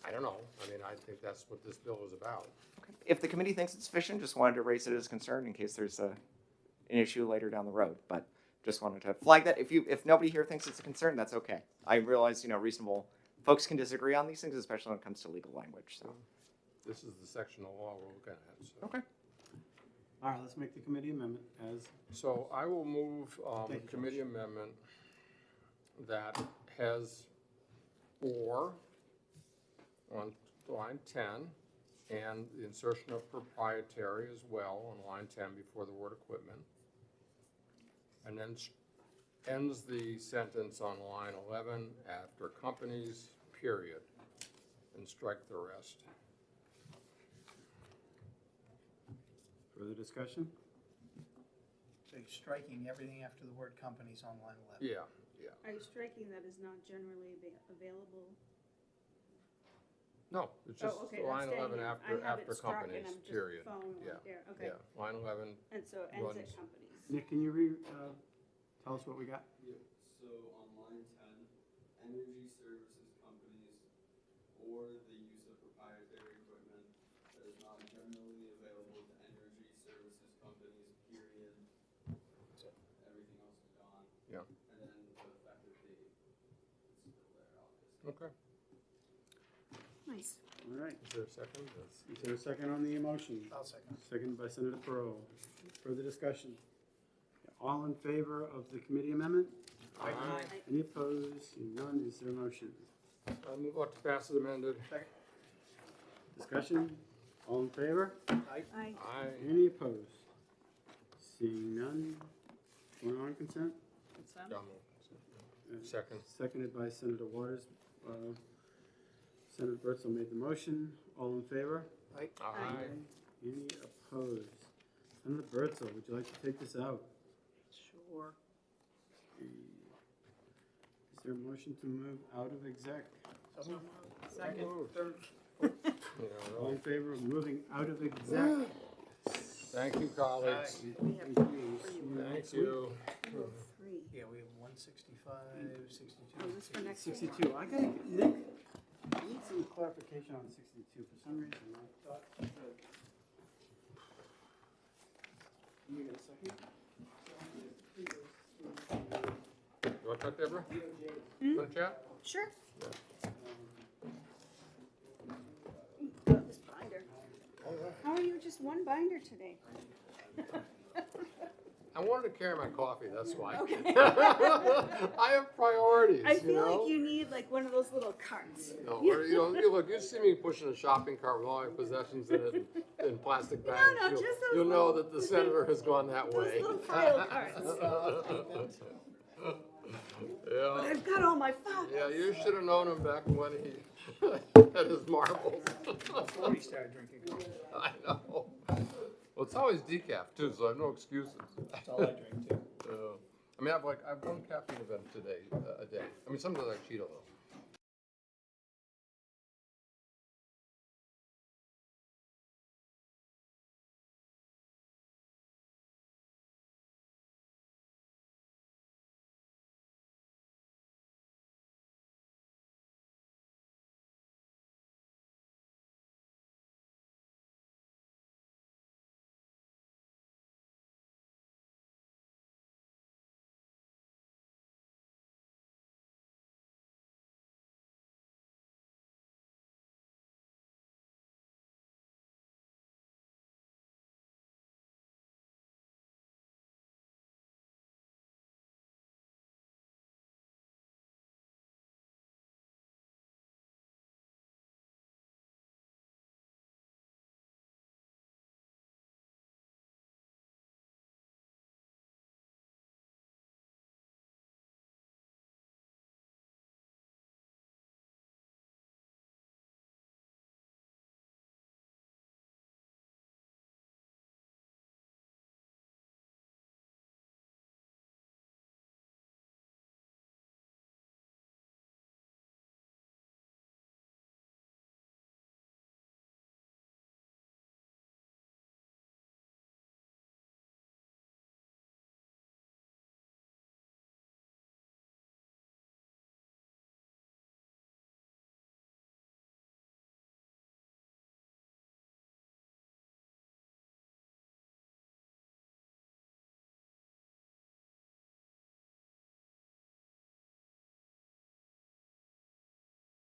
I don't know, I mean, I think that's what this bill is about.
if the committee thinks it's sufficient, just wanted to raise it as concern in case there's an issue later down the road. But just wanted to flag that. If nobody here thinks it's a concern, that's okay. I realize, reasonable folks can disagree on these things, especially when it comes to legal language, so.
This is the section of law we're looking at, so.
Okay.
All right, let's make the committee amendment as,
So I will move a
Thank you,
committee amendment that has or on line 10 and the insertion of proprietary as well on line 10 before the word equipment. And then ends the sentence on line 11 after companies, period, and strike the rest.
further discussion?
So you're striking everything after the word companies on line 11.
Yeah, yeah.
Are you striking that is not generally available?
No, it's just line 11 after companies, period. Yeah,
Okay,
yeah, line 11,
and so ends at
runs.
companies.
Nick, can you tell us what we got?
Yep, so on line 10, energy services companies or the use of proprietary equipment that is not generally available to energy services companies, period. Everything else is gone.
Yeah.
And then the effective date is still there, obviously.
Okay.
Nice.
All right,
Is there a second?
is there a second on the motion?
I'll second.
Second by Senator Perot. Further discussion? All in favor of the committee amendment?
Aye.
Any opposed? Seeing none, is there a motion?
I move on to pass as amended.
Discussion? All in favor?
Aye.
Aye.
Any opposed? Seeing none, going on consent?
Consent?
Yeah, move. Second.
Seconded by Senator Waters. Senator Bertzel made the motion. All in favor?
Aye.
Any opposed? Senator Bertzel, would you like to take this out?
Sure.
Is there a motion to move out of exec?
So moved.
Second.
Third.
Yeah,
All
really.
in favor of moving out of exec?
Thank you, colleagues.
We have
Thank you. See you
Thank
next week.
you.
three.
Yeah, we have 165, 62.
Oh, this for next week.
62, I gotta, Nick, I need some clarification on 62. For some reason, I thought that. You get a second?
You want to talk, Deborah? You want to chat?
Sure. This binder. How are you just one binder today?
I wanted to carry my coffee, that's why.
Okay.
I have priorities,
I
you
feel
know?
like you need like one of those little carts.
No, or, look, you see me pushing a shopping cart with all my possessions in it in plastic bags.
no,
you'll,
just those
you'll know
little-
that the senator has gone that
Those
way.
little file carts.
Yeah,
I've got all my files.
yeah, you should have known him back when he had his marbles.
Before we started drinking coffee.
I know. Well, it's always decaf too, so I have no excuses.
That's all I drink too.
I mean, I have one caffeine event today, a day. I mean, sometimes I Cheeto though.